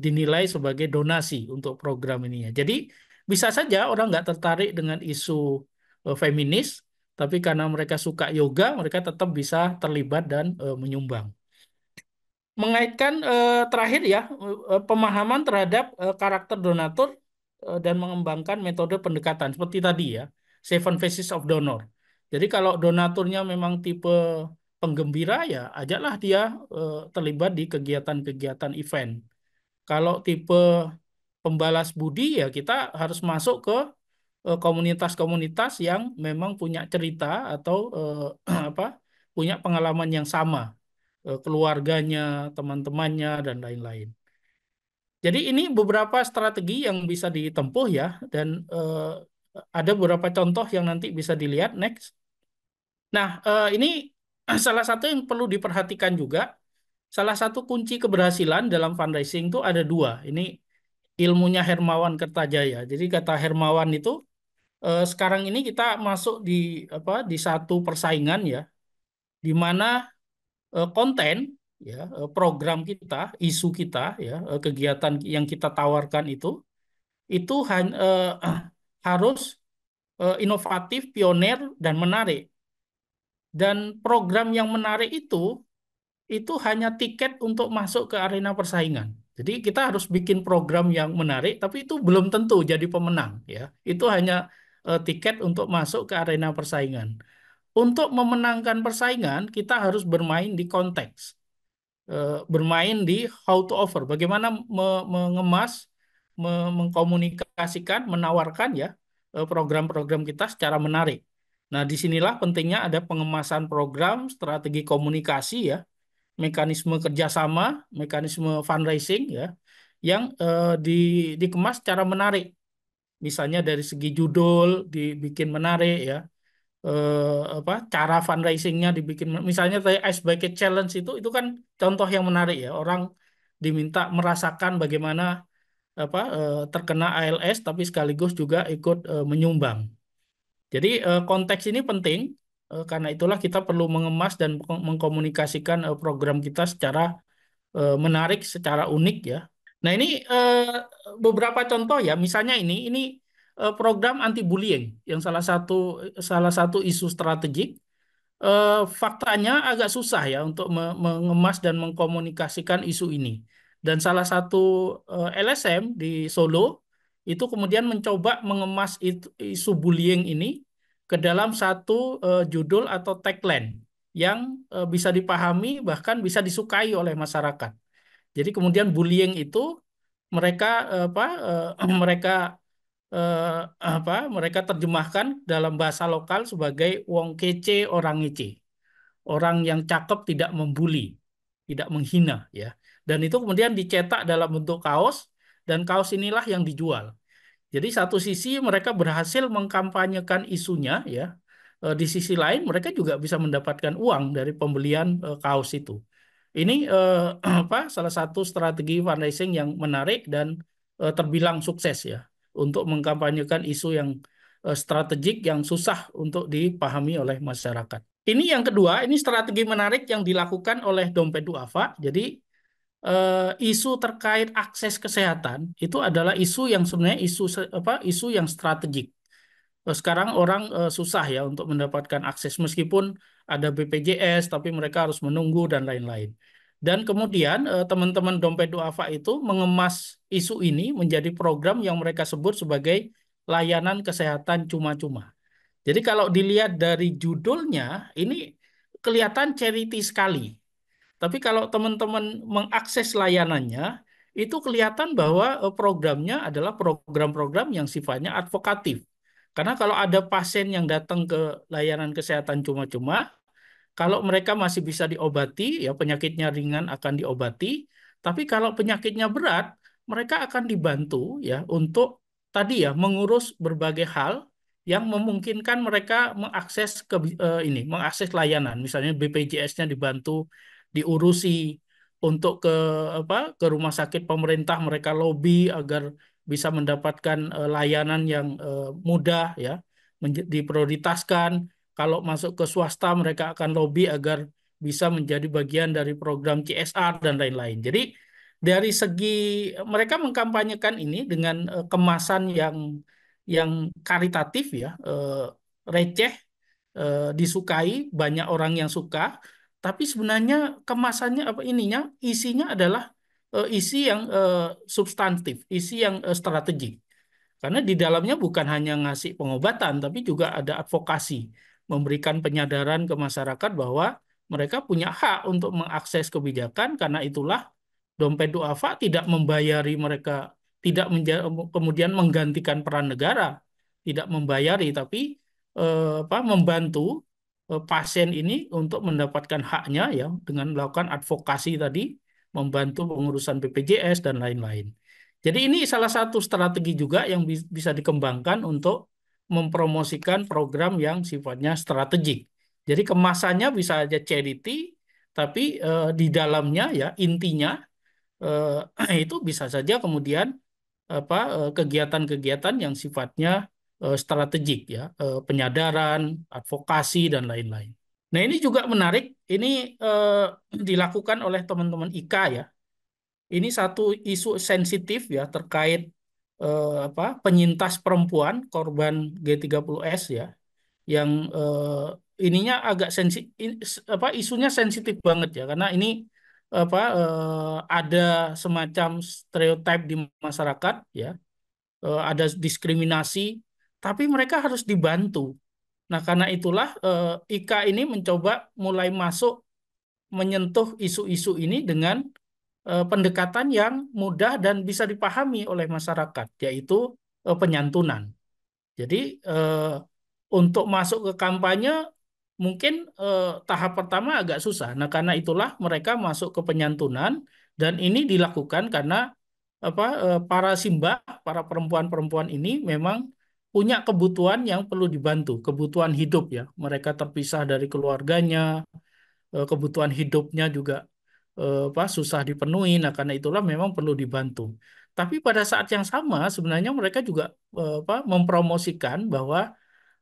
dinilai sebagai donasi untuk program ini ya. Jadi bisa saja orang nggak tertarik dengan isu feminis, tapi karena mereka suka yoga, mereka tetap bisa terlibat dan menyumbang. Mengaitkan terakhir ya, pemahaman terhadap karakter donatur dan mengembangkan metode pendekatan seperti tadi ya, Seven Faces of Donor. Jadi kalau donaturnya memang tipe penggembira ya, ajaklah dia terlibat di kegiatan-kegiatan event. Kalau tipe pembalas budi ya kita harus masuk ke komunitas-komunitas yang memang punya cerita atau punya pengalaman yang sama, keluarganya, teman-temannya dan lain-lain. Jadi ini beberapa strategi yang bisa ditempuh ya dan ada beberapa contoh yang nanti bisa dilihat next. Nah, ini salah satu yang perlu diperhatikan juga. Salah satu kunci keberhasilan dalam fundraising itu ada dua. Ini ilmunya Hermawan Kertajaya. Jadi kata Hermawan itu sekarang ini kita masuk di satu persaingan ya, di mana konten ya, program kita, isu kita ya, kegiatan yang kita tawarkan itu harus inovatif, pionir dan menarik. Dan program yang menarik itu hanya tiket untuk masuk ke arena persaingan. Jadi kita harus bikin program yang menarik, tapi itu belum tentu jadi pemenang ya. Itu hanya tiket untuk masuk ke arena persaingan. Untuk memenangkan persaingan, kita harus bermain di konteks, bermain di how to offer, bagaimana mengemas, mengkomunikasikan, menawarkan ya program-program kita secara menarik. Nah, disinilah pentingnya ada pengemasan program, strategi komunikasi ya, mekanisme kerjasama, mekanisme fundraising ya, yang dikemas secara menarik. Misalnya dari segi judul dibikin menarik ya, cara fundraisingnya dibikin, misalnya tadi Ice Bucket Challenge itu kan contoh yang menarik ya, orang diminta merasakan bagaimana terkena ALS, tapi sekaligus juga ikut menyumbang. Jadi konteks ini penting, karena itulah kita perlu mengemas dan mengkomunikasikan program kita secara menarik, secara unik ya. Nah ini beberapa contoh ya, misalnya ini program anti bullying yang salah satu isu strategik. Faktanya agak susah ya untuk mengemas dan mengkomunikasikan isu ini. Dan salah satu LSM di Solo itu kemudian mencoba mengemas isu bullying ini ke dalam satu judul atau tagline yang bisa dipahami bahkan bisa disukai oleh masyarakat. Jadi kemudian bullying itu mereka mereka mereka terjemahkan dalam bahasa lokal sebagai wong kece orang ngece, orang yang cakep tidak membuli, tidak menghina ya. Dan itu kemudian dicetak dalam bentuk kaos dan kaos inilah yang dijual. Jadi satu sisi mereka berhasil mengkampanyekan isunya ya. Di sisi lain mereka juga bisa mendapatkan uang dari pembelian kaos itu. Ini salah satu strategi fundraising yang menarik dan terbilang sukses ya untuk mengkampanyekan isu yang strategik yang susah untuk dipahami oleh masyarakat. Ini yang kedua, ini strategi menarik yang dilakukan oleh Dompet Duafa. Jadi isu terkait akses kesehatan itu adalah isu yang sebenarnya isu yang strategik. Sekarang orang susah ya untuk mendapatkan akses meskipun ada BPJS, tapi mereka harus menunggu dan lain-lain. Dan kemudian teman-teman Dompet Duafa itu mengemas isu ini menjadi program yang mereka sebut sebagai layanan kesehatan cuma-cuma. Jadi kalau dilihat dari judulnya, ini kelihatan charity sekali. Tapi kalau teman-teman mengakses layanannya, itu kelihatan bahwa programnya adalah program-program yang sifatnya advokatif. Karena kalau ada pasien yang datang ke layanan kesehatan cuma-cuma, kalau mereka masih bisa diobati, ya penyakitnya ringan akan diobati. Tapi kalau penyakitnya berat, mereka akan dibantu ya untuk tadi ya mengurus berbagai hal yang memungkinkan mereka mengakses layanan. Misalnya BPJS-nya dibantu diurusi untuk ke rumah sakit pemerintah mereka lobby agar bisa mendapatkan layanan yang mudah ya diprioritaskan. Kalau masuk ke swasta mereka akan lobby agar bisa menjadi bagian dari program CSR dan lain-lain. Jadi dari segi mereka mengkampanyekan ini dengan kemasan yang karitatif ya, receh, disukai, banyak orang yang suka, tapi sebenarnya kemasannya isinya adalah isi yang substantif, isi yang strategik. Karena di dalamnya bukan hanya ngasih pengobatan, tapi juga ada advokasi, memberikan penyadaran ke masyarakat bahwa mereka punya hak untuk mengakses kebijakan, karena itulah Dompet Duafa tidak membayari mereka, tidak kemudian menggantikan peran negara, tidak membayari, tapi membantu pasien ini untuk mendapatkan haknya ya dengan melakukan advokasi tadi, membantu pengurusan BPJS dan lain-lain. Jadi ini salah satu strategi juga yang bisa dikembangkan untuk mempromosikan program yang sifatnya strategik. Jadi kemasannya bisa aja charity, tapi di dalamnya ya intinya itu bisa saja kemudian kegiatan-kegiatan yang sifatnya strategik ya, penyadaran, advokasi dan lain-lain. Nah ini juga menarik, ini dilakukan oleh teman-teman IKA ya. Ini satu isu sensitif ya terkait penyintas perempuan korban G30S ya, yang ininya agak isunya sensitif banget ya, karena ini ada semacam stereotip di masyarakat ya, ada diskriminasi, tapi mereka harus dibantu. Nah karena itulah IKA ini mencoba mulai masuk menyentuh isu-isu ini dengan pendekatan yang mudah dan bisa dipahami oleh masyarakat, yaitu penyantunan. Jadi untuk masuk ke kampanye mungkin tahap pertama agak susah. Nah, karena itulah mereka masuk ke penyantunan dan ini dilakukan karena para simbah, para perempuan-perempuan ini memang punya kebutuhan yang perlu dibantu, kebutuhan hidup ya. Mereka terpisah dari keluarganya, kebutuhan hidupnya juga susah dipenuhi. Nah, karena itulah memang perlu dibantu. Tapi pada saat yang sama sebenarnya mereka juga mempromosikan bahwa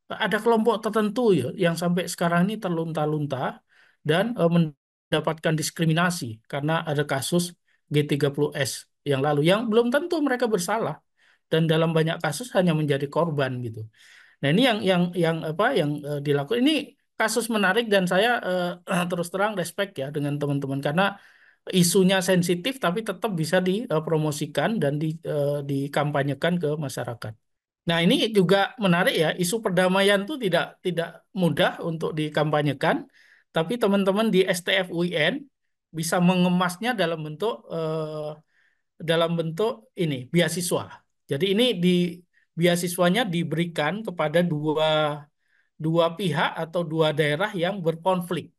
ada kelompok tertentu ya yang sampai sekarang ini terlunta-lunta dan mendapatkan diskriminasi karena ada kasus G30S yang lalu yang belum tentu mereka bersalah dan dalam banyak kasus hanya menjadi korban gitu. Nah, ini yang dilakukan ini kasus menarik dan saya terus terang respect ya dengan teman-teman karena isunya sensitif tapi tetap bisa dipromosikan dan dikampanyekan ke masyarakat. Nah, ini juga menarik ya, isu perdamaian itu tidak mudah untuk dikampanyekan, tapi teman-teman di STF UIN bisa mengemasnya dalam bentuk ini beasiswa. Jadi ini beasiswanya diberikan kepada dua dua pihak atau dua daerah yang berkonflik.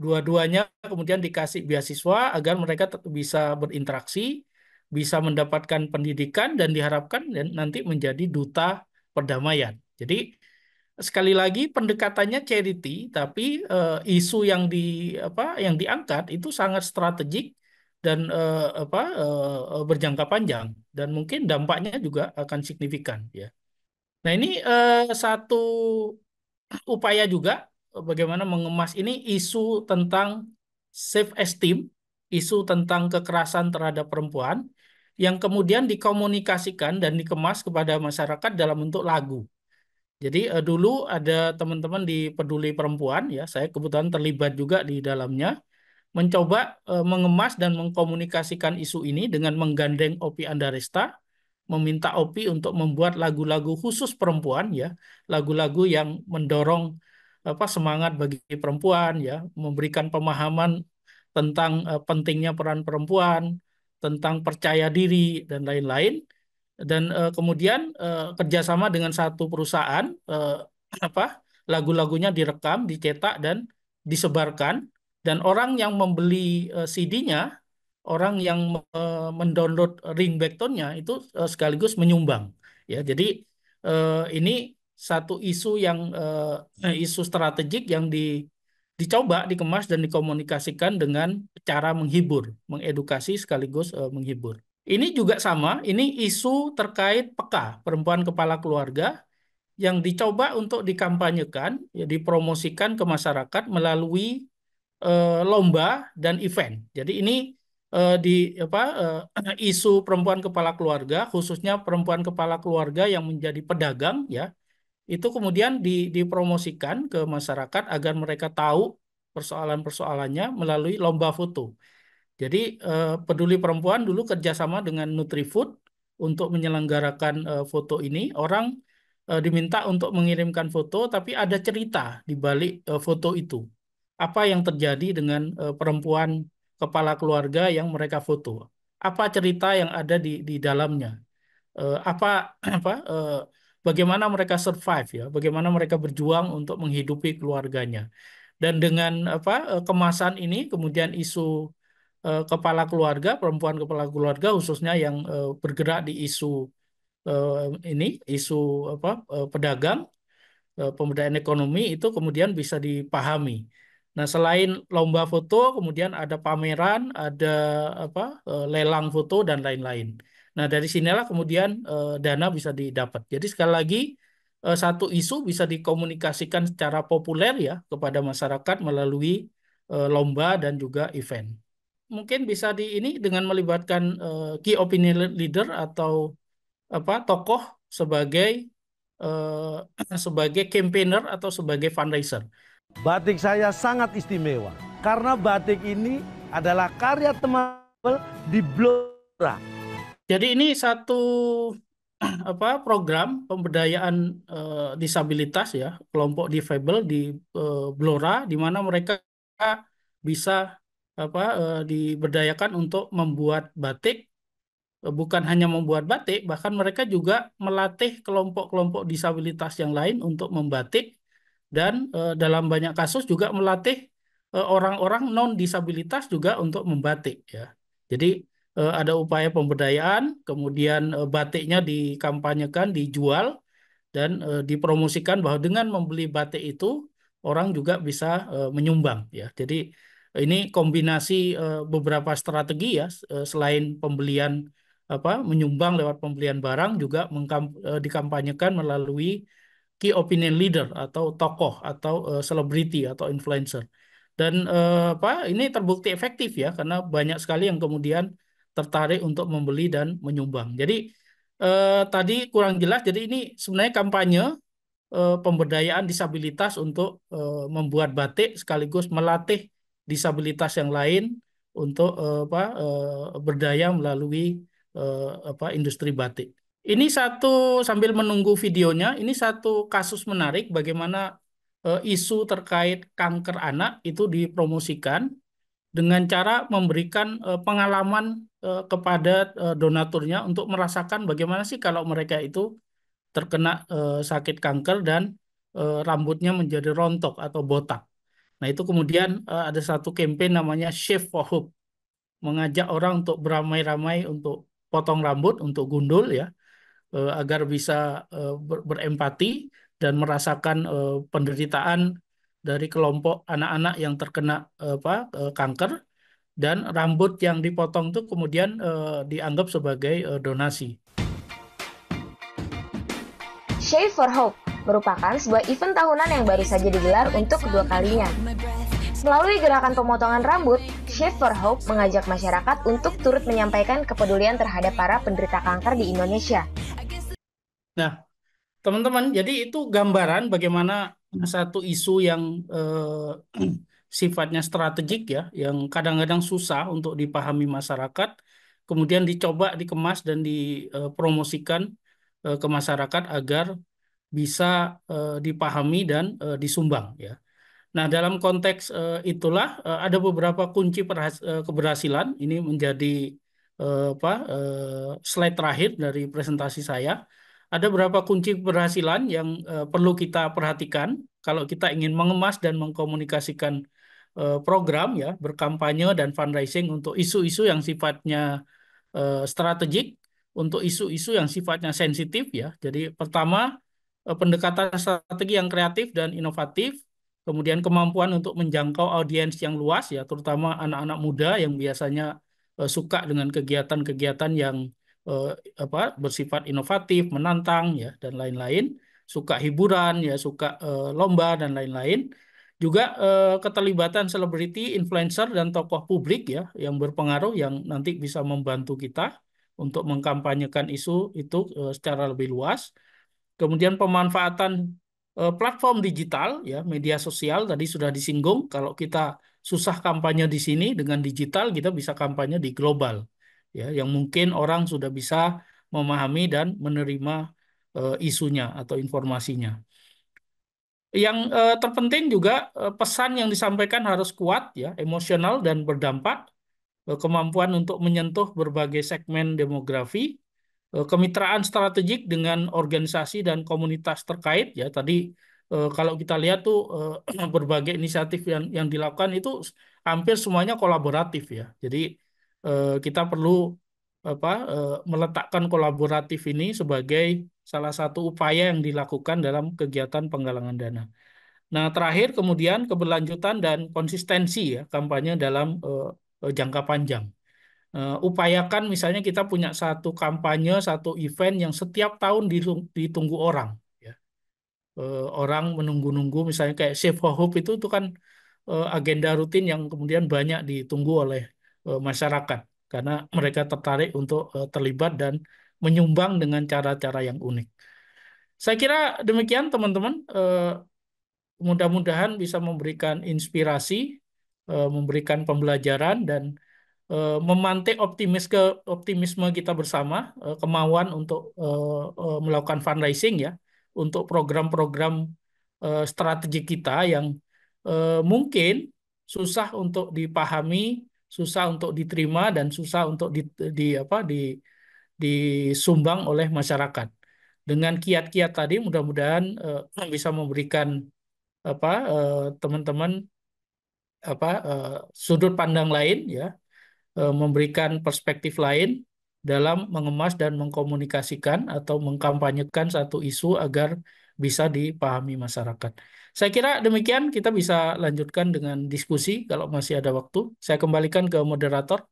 Dua-duanya kemudian dikasih beasiswa agar mereka bisa berinteraksi, bisa mendapatkan pendidikan dan diharapkan dan nanti menjadi duta perdamaian. Jadi sekali lagi pendekatannya charity, tapi isu yang diangkat itu sangat strategik dan berjangka panjang dan mungkin dampaknya juga akan signifikan ya. Nah, ini satu upaya juga bagaimana mengemas ini isu tentang self esteem, isu tentang kekerasan terhadap perempuan yang kemudian dikomunikasikan dan dikemas kepada masyarakat dalam bentuk lagu. Jadi dulu ada teman-teman di Peduli Perempuan ya, saya kebetulan terlibat juga di dalamnya, mencoba mengemas dan mengkomunikasikan isu ini dengan menggandeng Opi Andaresta, meminta Opi untuk membuat lagu-lagu khusus perempuan ya, lagu-lagu yang mendorong semangat bagi perempuan ya, memberikan pemahaman tentang pentingnya peran perempuan, tentang percaya diri dan lain-lain. Dan kemudian kerjasama dengan satu perusahaan apa lagu-lagunya direkam, dicetak dan disebarkan dan orang yang membeli CD-nya, orang yang mendownload ringback-tone-nya itu sekaligus menyumbang. Ya, jadi ini satu isu yang isu strategik yang dicoba dikemas dan dikomunikasikan dengan cara menghibur, mengedukasi sekaligus menghibur. Ini juga sama, ini isu terkait PK, perempuan kepala keluarga, yang dicoba untuk dikampanyekan, ya, dipromosikan ke masyarakat melalui lomba dan event. Jadi ini isu perempuan kepala keluarga, khususnya perempuan kepala keluarga yang menjadi pedagang, ya, itu kemudian dipromosikan ke masyarakat agar mereka tahu persoalan-persoalannya melalui lomba foto. Jadi Peduli Perempuan dulu kerjasama dengan Nutrifood untuk menyelenggarakan foto ini. Orang diminta untuk mengirimkan foto, tapi ada cerita di balik foto itu. Apa yang terjadi dengan perempuan kepala keluarga yang mereka foto? Apa cerita yang ada di dalamnya? Apa apa bagaimana mereka survive ya? Bagaimana mereka berjuang untuk menghidupi keluarganya? Dan dengan kemasan ini, kemudian isu kepala keluarga, perempuan kepala keluarga khususnya yang bergerak di isu isu pedagang, pemberdayaan ekonomi itu kemudian bisa dipahami. Nah, selain lomba foto, kemudian ada pameran, ada lelang foto dan lain-lain. Nah, dari sinilah kemudian dana bisa didapat. Jadi sekali lagi satu isu bisa dikomunikasikan secara populer ya kepada masyarakat melalui lomba dan juga event. Mungkin bisa ini dengan melibatkan key opinion leader atau tokoh sebagai sebagai campaigner atau sebagai fundraiser. Batik saya sangat istimewa karena batik ini adalah karya teman di Blora. Jadi ini satu program pemberdayaan disabilitas ya, kelompok difabel di Blora, di mana mereka bisa diberdayakan untuk membuat batik. Bukan hanya membuat batik, bahkan mereka juga melatih kelompok-kelompok disabilitas yang lain untuk membatik dan dalam banyak kasus juga melatih orang-orang non-disabilitas juga untuk membatik ya. Jadi ada upaya pemberdayaan, kemudian batiknya dikampanyekan, dijual dan dipromosikan bahwa dengan membeli batik itu orang juga bisa menyumbang ya. Jadi Ini kombinasi beberapa strategi ya, selain pembelian menyumbang lewat pembelian barang juga dikampanyekan melalui key opinion leader atau tokoh atau selebriti atau influencer. Dan ini terbukti efektif ya karena banyak sekali yang kemudian tertarik untuk membeli dan menyumbang. Jadi tadi kurang jelas. Jadi ini sebenarnya kampanye pemberdayaan disabilitas untuk membuat batik sekaligus melatih disabilitas yang lain untuk berdaya melalui industri batik. Ini sambil menunggu videonya, ini satu kasus menarik bagaimana isu terkait kanker anak itu dipromosikan dengan cara memberikan pengalaman kepada donaturnya untuk merasakan bagaimana sih kalau mereka itu terkena sakit kanker dan rambutnya menjadi rontok atau botak. Nah, itu kemudian ada satu campaign namanya Shave for Hope, mengajak orang untuk beramai-ramai untuk potong rambut, untuk gundul ya, agar bisa berempati dan merasakan penderitaan dari kelompok anak-anak yang terkena kanker, dan rambut yang dipotong itu kemudian dianggap sebagai donasi. Shave for Hope merupakan sebuah event tahunan yang baru saja digelar untuk kedua kalinya. Melalui gerakan pemotongan rambut, Shave for Hope mengajak masyarakat untuk turut menyampaikan kepedulian terhadap para penderita kanker di Indonesia. Nah, teman-teman, jadi itu gambaran bagaimana satu isu yang sifatnya strategik ya, yang kadang-kadang susah untuk dipahami masyarakat, kemudian dicoba dikemas dan dipromosikan ke masyarakat agar bisa dipahami dan disumbang ya. Nah, dalam konteks itulah ada beberapa kunci keberhasilan. Ini menjadi slide terakhir dari presentasi saya. Ada beberapa kunci keberhasilan yang perlu kita perhatikan kalau kita ingin mengemas dan mengkomunikasikan program ya, berkampanye dan fundraising untuk isu-isu yang sifatnya strategik, untuk isu-isu yang sifatnya sensitif ya. Jadi pertama, pendekatan strategi yang kreatif dan inovatif, kemudian kemampuan untuk menjangkau audiens yang luas ya, terutama anak-anak muda yang biasanya suka dengan kegiatan-kegiatan yang bersifat inovatif, menantang ya, dan lain-lain, suka hiburan ya, suka lomba dan lain-lain. Juga keterlibatan selebriti, influencer dan tokoh publik ya yang berpengaruh yang nanti bisa membantu kita untuk mengkampanyekan isu itu secara lebih luas. Kemudian pemanfaatan platform digital ya, media sosial tadi sudah disinggung. Kalau kita susah kampanye di sini, dengan digital kita bisa kampanye di global ya, yang mungkin orang sudah bisa memahami dan menerima isunya atau informasinya. Yang terpenting juga pesan yang disampaikan harus kuat ya, emosional dan berdampak, kemampuan untuk menyentuh berbagai segmen demografi, kemitraan strategik dengan organisasi dan komunitas terkait ya. Tadi kalau kita lihat tuh berbagai inisiatif yang dilakukan itu hampir semuanya kolaboratif ya. Jadi kita perlu meletakkan kolaboratif ini sebagai salah satu upaya yang dilakukan dalam kegiatan penggalangan dana. Nah, terakhir kemudian keberlanjutan dan konsistensi ya kampanye dalam jangka panjang. Upayakan misalnya kita punya satu kampanye, satu event yang setiap tahun ditunggu orang. Ya. Orang menunggu-nunggu, misalnya kayak Save for Hope itu kan agenda rutin yang kemudian banyak ditunggu oleh masyarakat karena mereka tertarik untuk terlibat dan menyumbang dengan cara-cara yang unik. Saya kira demikian teman-teman. Mudah-mudahan bisa memberikan inspirasi, memberikan pembelajaran dan memantik optimisme kita bersama, kemauan untuk melakukan fundraising ya, untuk program-program strategi kita yang mungkin susah untuk dipahami, susah untuk diterima dan susah untuk disumbang oleh masyarakat. Dengan kiat-kiat tadi mudah-mudahan bisa memberikan teman-teman sudut pandang lain ya, memberikan perspektif lain dalam mengemas dan mengkomunikasikan atau mengkampanyekan satu isu agar bisa dipahami masyarakat. Saya kira demikian, kita bisa lanjutkan dengan diskusi kalau masih ada waktu. Saya kembalikan ke moderator.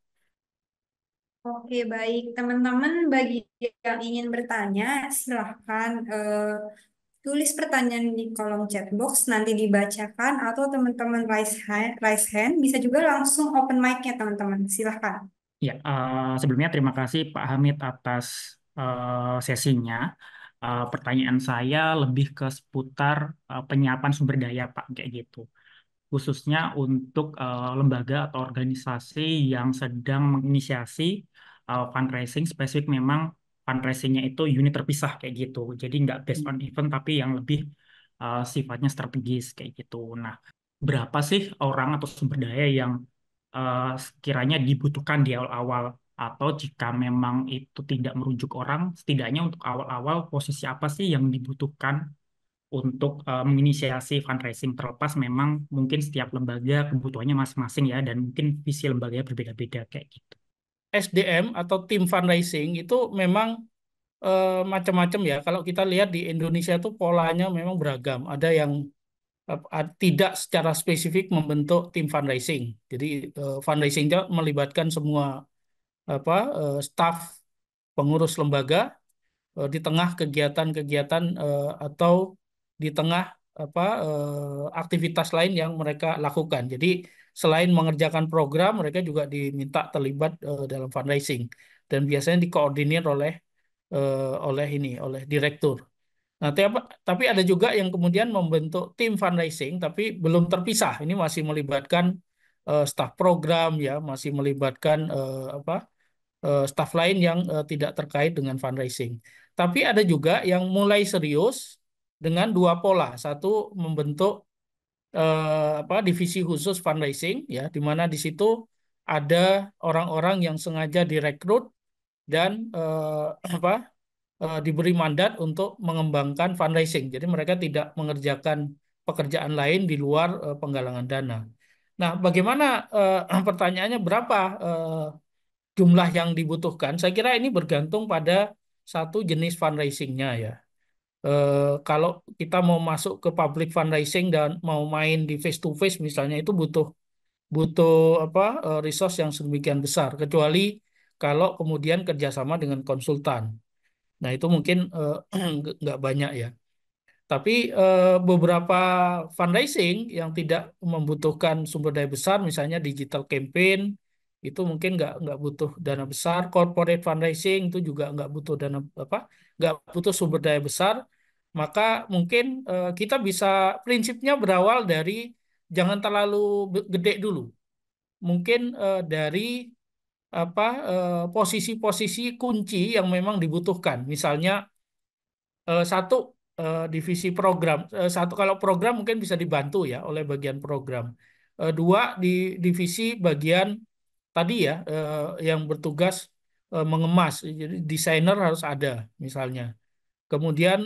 Oke, baik. Teman-teman, bagi yang ingin bertanya, silahkan tulis pertanyaan di kolom chat box, nanti dibacakan, atau teman-teman raise hand, bisa juga langsung open mic-nya, teman-teman. Silahkan. Ya, sebelumnya terima kasih Pak Hamid atas sesinya. Pertanyaan saya lebih ke seputar penyiapan sumber daya, Pak, kayak gitu. Khususnya untuk lembaga atau organisasi yang sedang menginisiasi fundraising, spesifik memang fundraisingnya itu unit terpisah kayak gitu. Jadi nggak based on event, tapi yang lebih sifatnya strategis kayak gitu. Nah, berapa sih orang atau sumber daya yang sekiranya dibutuhkan di awal-awal, atau jika memang itu tidak merujuk orang, setidaknya untuk awal-awal posisi apa sih yang dibutuhkan untuk menginisiasi fundraising, terlepas memang mungkin setiap lembaga kebutuhannya masing-masing ya, dan mungkin visi lembaganya berbeda-beda kayak gitu. SDM atau tim fundraising itu memang macam-macam ya. Kalau kita lihat di Indonesia itu polanya memang beragam. Ada yang tidak secara spesifik membentuk tim fundraising. Jadi fundraising itu melibatkan semua staf pengurus lembaga di tengah kegiatan-kegiatan atau di tengah aktivitas lain yang mereka lakukan. Jadi selain mengerjakan program, mereka juga diminta terlibat dalam fundraising dan biasanya dikoordinir oleh direktur. Nah, tapi ada juga yang kemudian membentuk tim fundraising, tapi belum terpisah. Ini masih melibatkan staf program, ya, masih melibatkan staf lain yang tidak terkait dengan fundraising. Tapi ada juga yang mulai serius dengan dua pola. Satu, membentuk divisi khusus fundraising, ya, di mana di situ ada orang-orang yang sengaja direkrut dan diberi mandat untuk mengembangkan fundraising. Jadi mereka tidak mengerjakan pekerjaan lain di luar penggalangan dana. Nah, bagaimana pertanyaannya berapa jumlah yang dibutuhkan? Saya kira ini bergantung pada satu jenis fundraisingnya ya. Kalau kita mau masuk ke public fundraising dan mau main di face to face misalnya, itu butuh butuh resource yang sedemikian besar. Kecuali kalau kemudian kerjasama dengan konsultan. Nah, itu mungkin nggak banyak ya. Tapi beberapa fundraising yang tidak membutuhkan sumber daya besar, misalnya digital campaign, itu mungkin nggak butuh dana besar. Corporate fundraising itu juga nggak butuh nggak butuh sumber daya besar. Maka mungkin kita bisa prinsipnya berawal dari jangan terlalu gede dulu. Mungkin dari posisi-posisi kunci yang memang dibutuhkan. Misalnya satu divisi program, satu kalau program mungkin bisa dibantu ya oleh bagian program. Dua di divisi bagian tadi ya yang bertugas mengemas, jadi desainer harus ada misalnya. Kemudian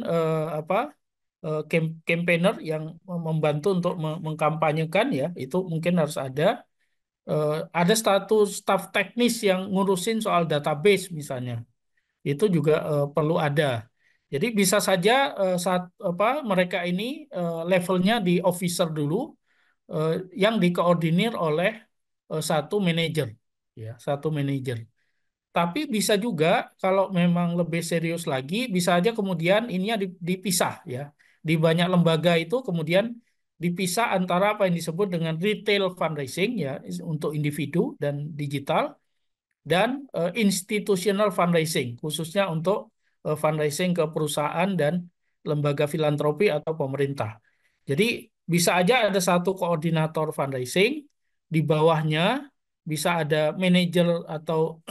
campaigner yang membantu untuk mengkampanyekan ya itu mungkin harus ada. Ada status staf teknis yang ngurusin soal database misalnya, itu juga perlu ada. Jadi bisa saja saat mereka ini levelnya di officer dulu yang dikoordinir oleh satu manajer, ya, satu manajer. Tapi bisa juga kalau memang lebih serius lagi, bisa aja kemudian ininya dipisah ya. Di banyak lembaga itu kemudian dipisah antara apa yang disebut dengan retail fundraising ya untuk individu dan digital, dan institutional fundraising khususnya untuk fundraising ke perusahaan dan lembaga filantropi atau pemerintah. Jadi bisa aja ada satu koordinator fundraising, di bawahnya bisa ada manajer atau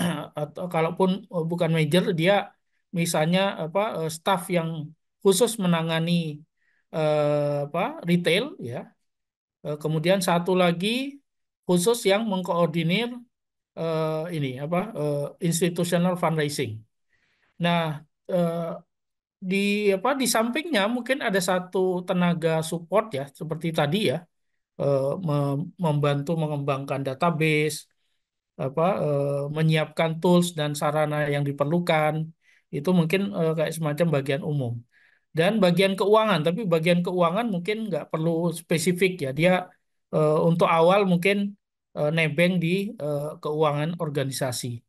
kalaupun bukan manajer, dia misalnya staff yang khusus menangani retail ya. Kemudian satu lagi khusus yang mengkoordinir institutional fundraising. Nah, eh, di sampingnya mungkin ada satu tenaga support ya, seperti tadi ya, membantu mengembangkan database, menyiapkan tools dan sarana yang diperlukan. Itu mungkin kayak semacam bagian umum. dan bagian keuangan. Tapi bagian keuangan mungkin nggak perlu spesifik ya. Dia untuk awal mungkin nebeng di keuangan organisasi.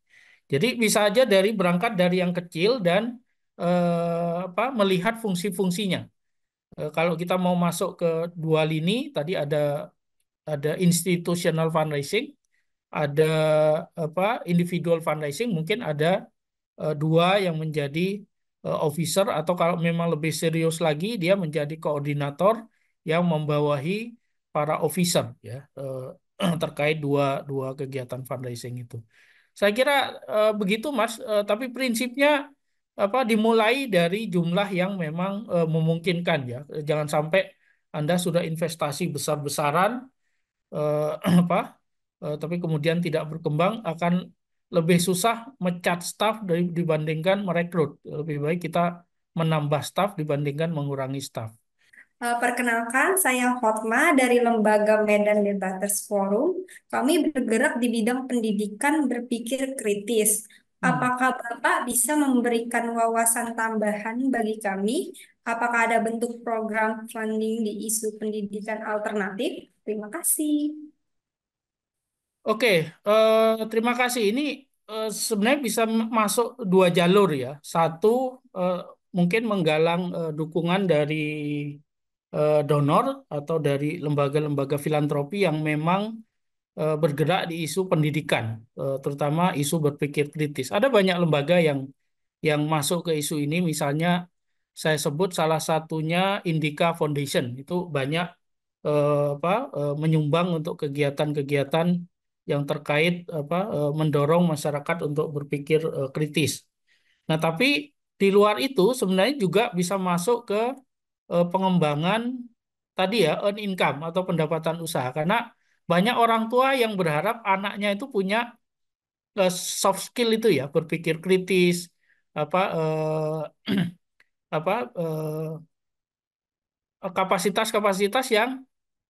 Jadi bisa aja berangkat dari yang kecil dan melihat fungsi-fungsinya. Kalau kita mau masuk ke dua lini, tadi ada institutional fundraising, ada individual fundraising, mungkin ada dua yang menjadi officer, atau kalau memang lebih serius lagi dia menjadi koordinator yang membawahi para officer ya, terkait dua dua kegiatan fundraising itu. Saya kira begitu Mas. Tapi prinsipnya dimulai dari jumlah yang memang memungkinkan ya. Jangan sampai Anda sudah investasi besar-besaran eh, tapi kemudian tidak berkembang, akan lebih susah mencat staff dibandingkan merekrut. Lebih baik kita menambah staff dibandingkan mengurangi staff. Perkenalkan, saya Hotma dari Lembaga Medan Debaters Forum. Kami bergerak di bidang pendidikan berpikir kritis. Apakah Bapak bisa memberikan wawasan tambahan bagi kami? Apakah ada bentuk program funding di isu pendidikan alternatif? Terima kasih. Oke, terima kasih. Ini sebenarnya bisa masuk dua jalur ya. Satu, eh, mungkin menggalang dukungan dari donor atau dari lembaga-lembaga filantropi yang memang bergerak di isu pendidikan, terutama isu berpikir kritis. Ada banyak lembaga yang masuk ke isu ini. Misalnya saya sebut salah satunya Indica Foundation. Itu banyak menyumbang untuk kegiatan-kegiatan yang terkait mendorong masyarakat untuk berpikir kritis. Nah, tapi di luar itu sebenarnya juga bisa masuk ke pengembangan tadi ya, earn income atau pendapatan usaha, karena banyak orang tua yang berharap anaknya itu punya soft skill itu ya, berpikir kritis, apa apa kapasitas-kapasitas yang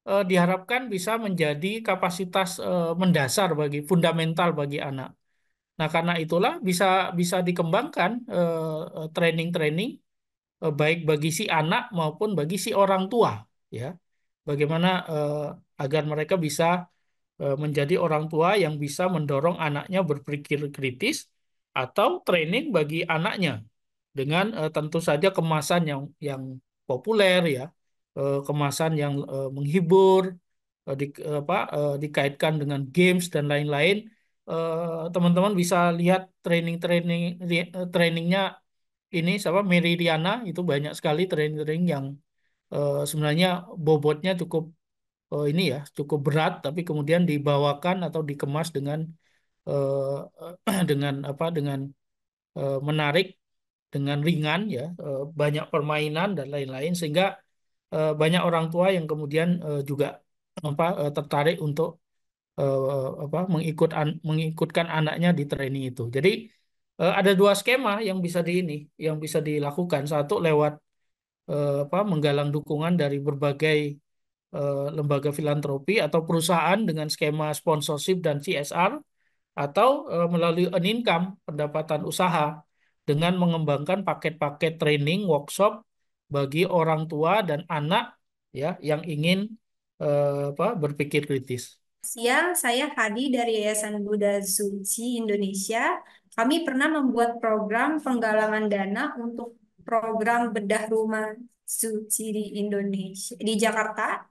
diharapkan bisa menjadi kapasitas mendasar bagi fundamental bagi anak. Nah, karena itulah bisa bisa dikembangkan training-training baik bagi si anak maupun bagi si orang tua ya. Bagaimana agar mereka bisa menjadi orang tua yang bisa mendorong anaknya berpikir kritis, atau training bagi anaknya dengan tentu saja kemasan yang populer ya, kemasan yang menghibur, dikaitkan dengan games dan lain-lain. Teman-teman bisa lihat trainingnya ini siapa, Meridiana, itu banyak sekali training-training yang sebenarnya bobotnya cukup ini ya, cukup berat, tapi kemudian dibawakan atau dikemas dengan dengan menarik, dengan ringan ya, banyak permainan dan lain-lain, sehingga banyak orang tua yang kemudian juga tertarik untuk mengikutkan anaknya di training itu. Jadi ada dua skema yang bisa dilakukan. Satu lewat menggalang dukungan dari berbagai lembaga filantropi atau perusahaan dengan skema sponsorship dan CSR, atau melalui earn income, pendapatan usaha, dengan mengembangkan paket-paket training workshop bagi orang tua dan anak ya yang ingin berpikir kritis. Siang, saya Hadi dari Yayasan Buddha Suci Indonesia. Kami pernah membuat program penggalangan dana untuk program bedah rumah suci di Indonesia, di Jakarta,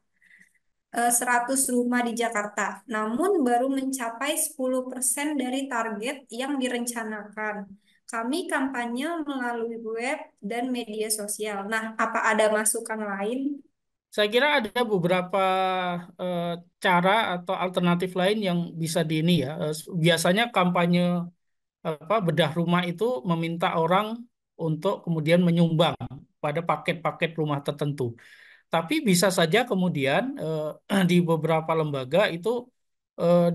100 rumah di Jakarta. Namun baru mencapai 10% dari target yang direncanakan. Kami kampanye melalui web dan media sosial. Nah, apa ada masukan lain? Saya kira ada beberapa eh, cara atau alternatif lain yang bisa di ini ya. Biasanya kampanye bedah rumah itu meminta orang untuk kemudian menyumbang pada paket-paket rumah tertentu. Tapi bisa saja kemudian di beberapa lembaga itu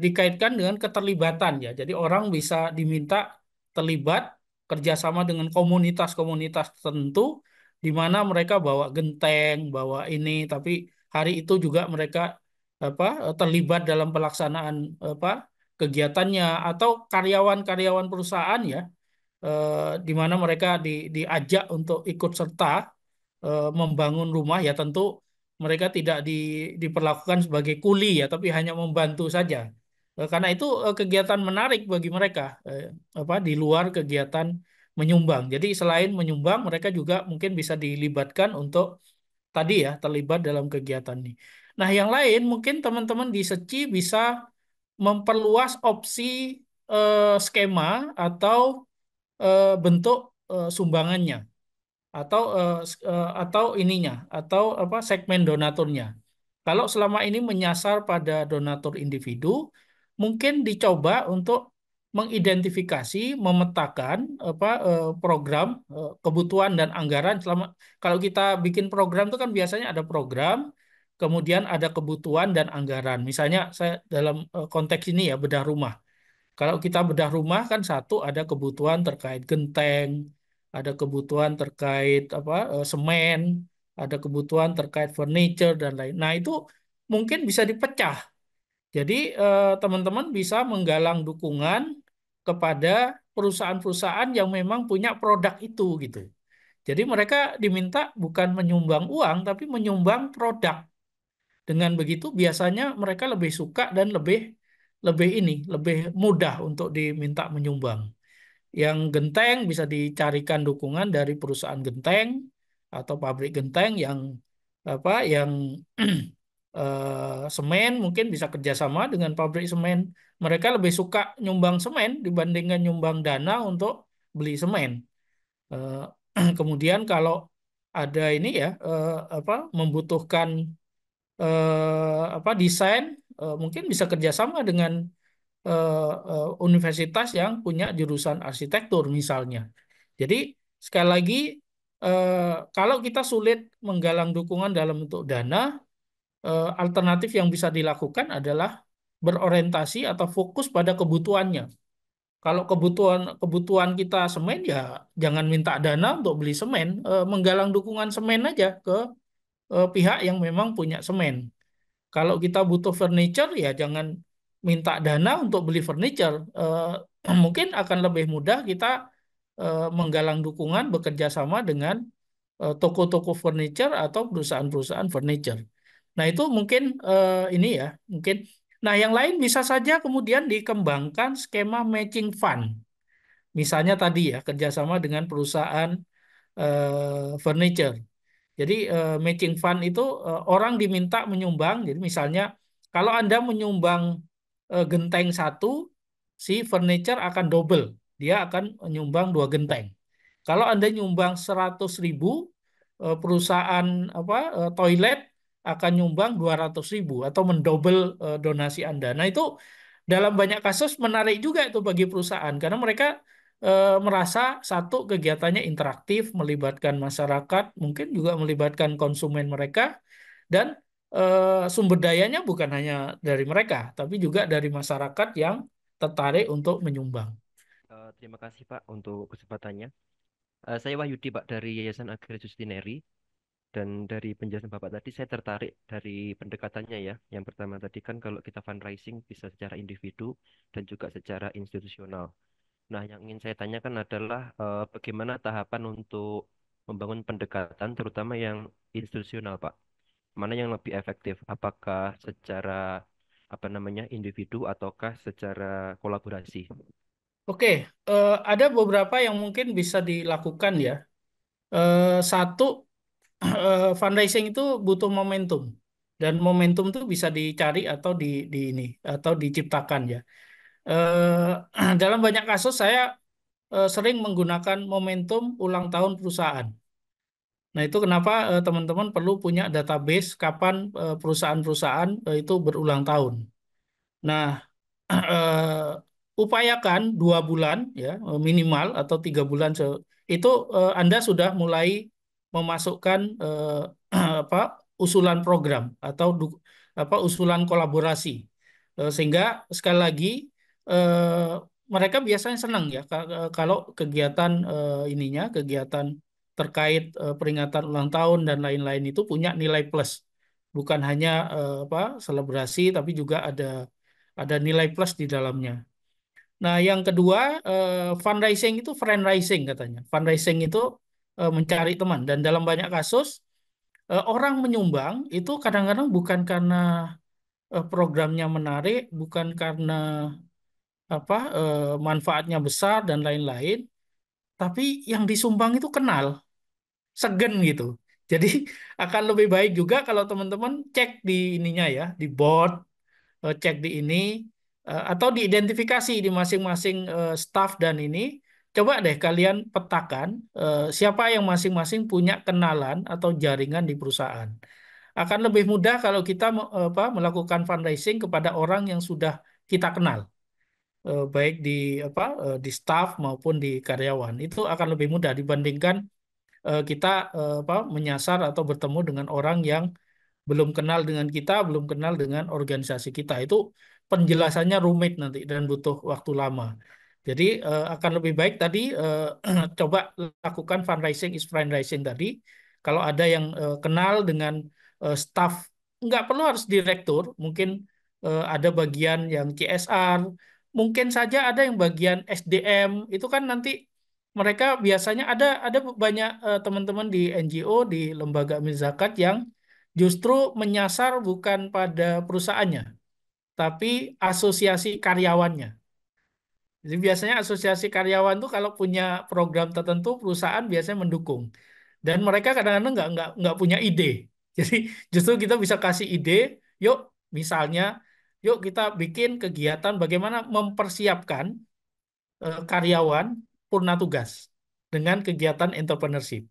dikaitkan dengan keterlibatan ya. Jadi orang bisa diminta terlibat kerjasama dengan komunitas-komunitas tertentu, di mana mereka bawa genteng, bawa ini, tapi hari itu juga mereka terlibat dalam pelaksanaan kegiatannya, atau karyawan-karyawan perusahaan ya, di mana mereka diajak untuk ikut serta membangun rumah, ya tentu mereka tidak diperlakukan sebagai kuli ya, tapi hanya membantu saja. Karena itu kegiatan menarik bagi mereka, di luar kegiatan menyumbang. Jadi selain menyumbang, mereka juga mungkin bisa dilibatkan untuk tadi ya, terlibat dalam kegiatan ini. Nah, yang lain mungkin teman-teman di SECI bisa memperluas opsi skema atau bentuk sumbangannya, atau ininya, atau segmen donaturnya. Kalau selama ini menyasar pada donatur individu, mungkin dicoba untuk mengidentifikasi, memetakan program, kebutuhan dan anggaran. Kalau kita bikin program itu kan biasanya ada program, kemudian ada kebutuhan dan anggaran. Misalnya saya dalam konteks ini ya, bedah rumah. Kalau kita bedah rumah kan satu, ada kebutuhan terkait genteng, ada kebutuhan terkait semen, ada kebutuhan terkait furniture dan lain. Nah, itu mungkin bisa dipecah. Jadi teman-teman bisa menggalang dukungan kepada perusahaan-perusahaan yang memang punya produk itu gitu. Jadi mereka diminta bukan menyumbang uang tapi menyumbang produk. Dengan begitu biasanya mereka lebih suka dan lebih lebih ini, lebih mudah untuk diminta menyumbang. Yang genteng bisa dicarikan dukungan dari perusahaan genteng atau pabrik genteng, yang semen mungkin bisa kerjasama dengan pabrik semen. Mereka lebih suka nyumbang semen dibandingkan nyumbang dana untuk beli semen. Kemudian kalau ada ini ya, membutuhkan desain, mungkin bisa kerjasama dengan universitas yang punya jurusan arsitektur misalnya. Jadi sekali lagi, kalau kita sulit menggalang dukungan dalam bentuk dana, alternatif yang bisa dilakukan adalah berorientasi atau fokus pada kebutuhannya. Kalau kebutuhan kita semen, ya jangan minta dana untuk beli semen, menggalang dukungan semen aja ke pihak yang memang punya semen. Kalau kita butuh furniture, ya jangan minta dana untuk beli furniture. Mungkin akan lebih mudah kita menggalang dukungan bekerja sama dengan toko-toko furniture atau perusahaan-perusahaan furniture. Nah, itu mungkin ini ya, mungkin. Nah, yang lain bisa saja kemudian dikembangkan skema matching fund. Misalnya tadi ya, kerjasama dengan perusahaan furniture. Jadi matching fund itu orang diminta menyumbang. Jadi misalnya kalau Anda menyumbang genteng satu, si furniture akan double. Dia akan menyumbang 2 genteng. Kalau Anda nyumbang 100.000, perusahaan toilet akan nyumbang 200.000 atau mendouble donasi Anda. Nah, itu dalam banyak kasus menarik juga itu bagi perusahaan karena mereka merasa satu, kegiatannya interaktif, melibatkan masyarakat, mungkin juga melibatkan konsumen mereka, dan sumber dayanya bukan hanya dari mereka, tapi juga dari masyarakat yang tertarik untuk menyumbang. Terima kasih Pak untuk kesempatannya. Saya Wahyudi Pak dari Yayasan Agraria Justineri. Dan dari penjelasan Bapak tadi saya tertarik dari pendekatannya ya. Yang pertama tadi kan kalau kita fundraising bisa secara individu dan juga secara institusional. Nah, yang ingin saya tanyakan adalah bagaimana tahapan untuk membangun pendekatan terutama yang institusional, Pak. Mana yang lebih efektif? Apakah secara individu ataukah secara kolaborasi? Oke, ada beberapa yang mungkin bisa dilakukan ya. Satu, fundraising itu butuh momentum, dan momentum itu bisa dicari atau di ini atau diciptakan ya. Dalam banyak kasus saya sering menggunakan momentum ulang tahun perusahaan. Nah, itu kenapa teman-teman perlu punya database kapan perusahaan-perusahaan itu berulang tahun. Nah, upayakan 2 bulan ya, minimal, atau 3 bulan itu Anda sudah mulai memasukkan apa usulan program atau usulan kolaborasi. Sehingga sekali lagi eh, mereka biasanya senang ya kalau kegiatan kegiatan terkait peringatan ulang tahun dan lain-lain itu punya nilai plus, bukan hanya selebrasi, tapi juga ada nilai plus di dalamnya. Nah, yang kedua, fundraising itu friendraising katanya. Fundraising itu mencari teman. Dan dalam banyak kasus orang menyumbang itu kadang-kadang bukan karena programnya menarik, bukan karena manfaatnya besar dan lain-lain, tapi yang disumbang itu kenal, segen gitu. Jadi akan lebih baik juga kalau teman-teman cek di ininya ya, di board, cek di ini, atau diidentifikasi di masing-masing staff dan ini. Coba deh kalian petakan siapa yang masing-masing punya kenalan atau jaringan di perusahaan. Akan lebih mudah kalau kita melakukan fundraising kepada orang yang sudah kita kenal, baik di di staff maupun di karyawan. Itu akan lebih mudah dibandingkan kita menyasar atau bertemu dengan orang yang belum kenal dengan kita, belum kenal dengan organisasi kita. Itu penjelasannya rumit nanti dan butuh waktu lama. Jadi akan lebih baik tadi coba lakukan fundraising is fundraising tadi. Kalau ada yang kenal dengan staff, nggak perlu harus direktur, mungkin ada bagian yang CSR, mungkin saja ada yang bagian SDM, itu kan nanti mereka biasanya ada banyak teman-teman di NGO, di lembaga amil zakat yang justru menyasar bukan pada perusahaannya, tapi asosiasi karyawannya. Jadi biasanya asosiasi karyawan tuh kalau punya program tertentu perusahaan biasanya mendukung. Dan mereka kadang-kadang nggak punya ide. Jadi justru kita bisa kasih ide, yuk misalnya, yuk kita bikin kegiatan bagaimana mempersiapkan karyawan purna tugas dengan kegiatan entrepreneurship.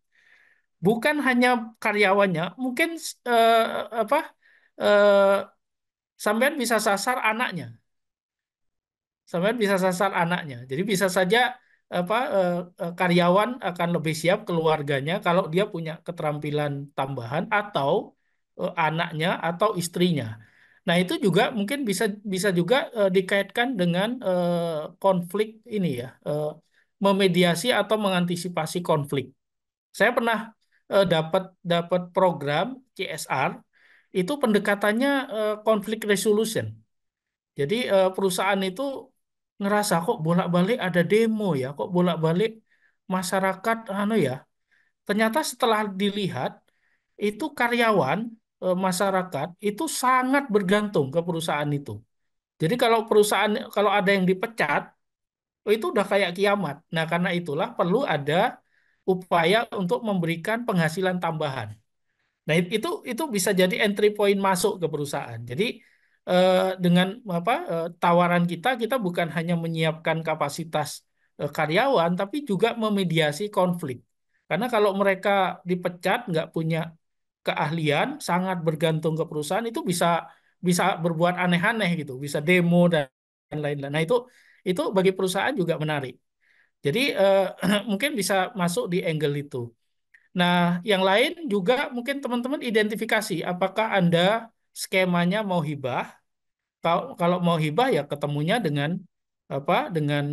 Bukan hanya karyawannya, mungkin eh, apa eh, sampean bisa sasar anaknya, sampean bisa sasar anaknya. Jadi bisa saja karyawan akan lebih siap keluarganya kalau dia punya keterampilan tambahan atau anaknya atau istrinya. Nah itu juga mungkin bisa bisa juga dikaitkan dengan konflik ini ya, memediasi atau mengantisipasi konflik. Saya pernah dapat dapat program CSR itu pendekatannya konflik resolution. Jadi perusahaan itu ngerasa kok bolak-balik ada demo ya, kok bolak-balik masyarakat ya. Ternyata setelah dilihat itu karyawan masyarakat itu sangat bergantung ke perusahaan itu. Jadi kalau ada yang dipecat, itu udah kayak kiamat. Nah, karena itulah perlu ada upaya untuk memberikan penghasilan tambahan. Nah, itu bisa jadi entry point masuk ke perusahaan. Jadi dengan tawaran kita bukan hanya menyiapkan kapasitas karyawan, tapi juga memediasi konflik. Karena kalau mereka dipecat, nggak punya keahlian, sangat bergantung ke perusahaan, itu bisa bisa berbuat aneh-aneh gitu, bisa demo dan lain-lain. Nah, itu bagi perusahaan juga menarik. Jadi mungkin bisa masuk di angle itu. Nah, yang lain juga mungkin teman-teman identifikasi apakah Anda skemanya mau hibah. Kalau mau hibah ya ketemunya dengan dengan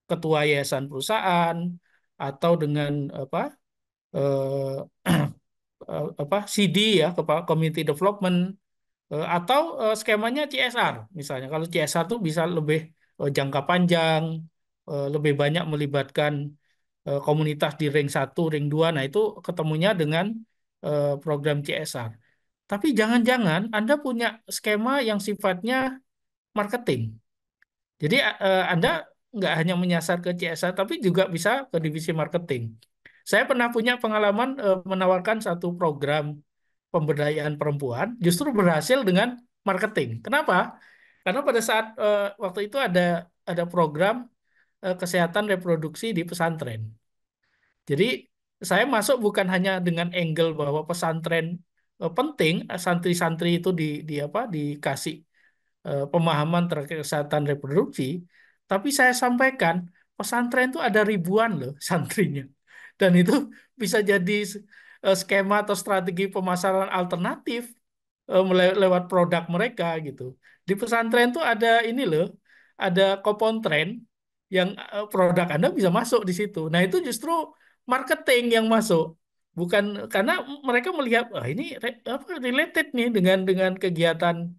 ketua yayasan perusahaan atau dengan eh, CD ya, kepala community development, atau skemanya CSR misalnya. Kalau CSR tuh bisa lebih jangka panjang, lebih banyak melibatkan komunitas di ring satu, ring 2. Nah, itu ketemunya dengan program CSR. Tapi jangan-jangan Anda punya skema yang sifatnya marketing. Jadi Anda nggak hanya menyasar ke CSR, tapi juga bisa ke divisi marketing. Saya pernah punya pengalaman menawarkan satu program pemberdayaan perempuan, justru berhasil dengan marketing. Kenapa? Karena pada saat waktu itu ada program kesehatan reproduksi di pesantren. Jadi saya masuk bukan hanya dengan angle bahwa pesantren penting, santri-santri itu dikasih pemahaman terkait kesehatan reproduksi, tapi saya sampaikan pesantren itu ada ribuan loh santrinya, dan itu bisa jadi skema atau strategi pemasaran alternatif lewat produk mereka gitu. Di pesantren tuh ada ini loh, ada Kopontren yang produk Anda bisa masuk di situ. Nah, itu justru marketing yang masuk. Bukan karena mereka melihat ini related nih dengan kegiatan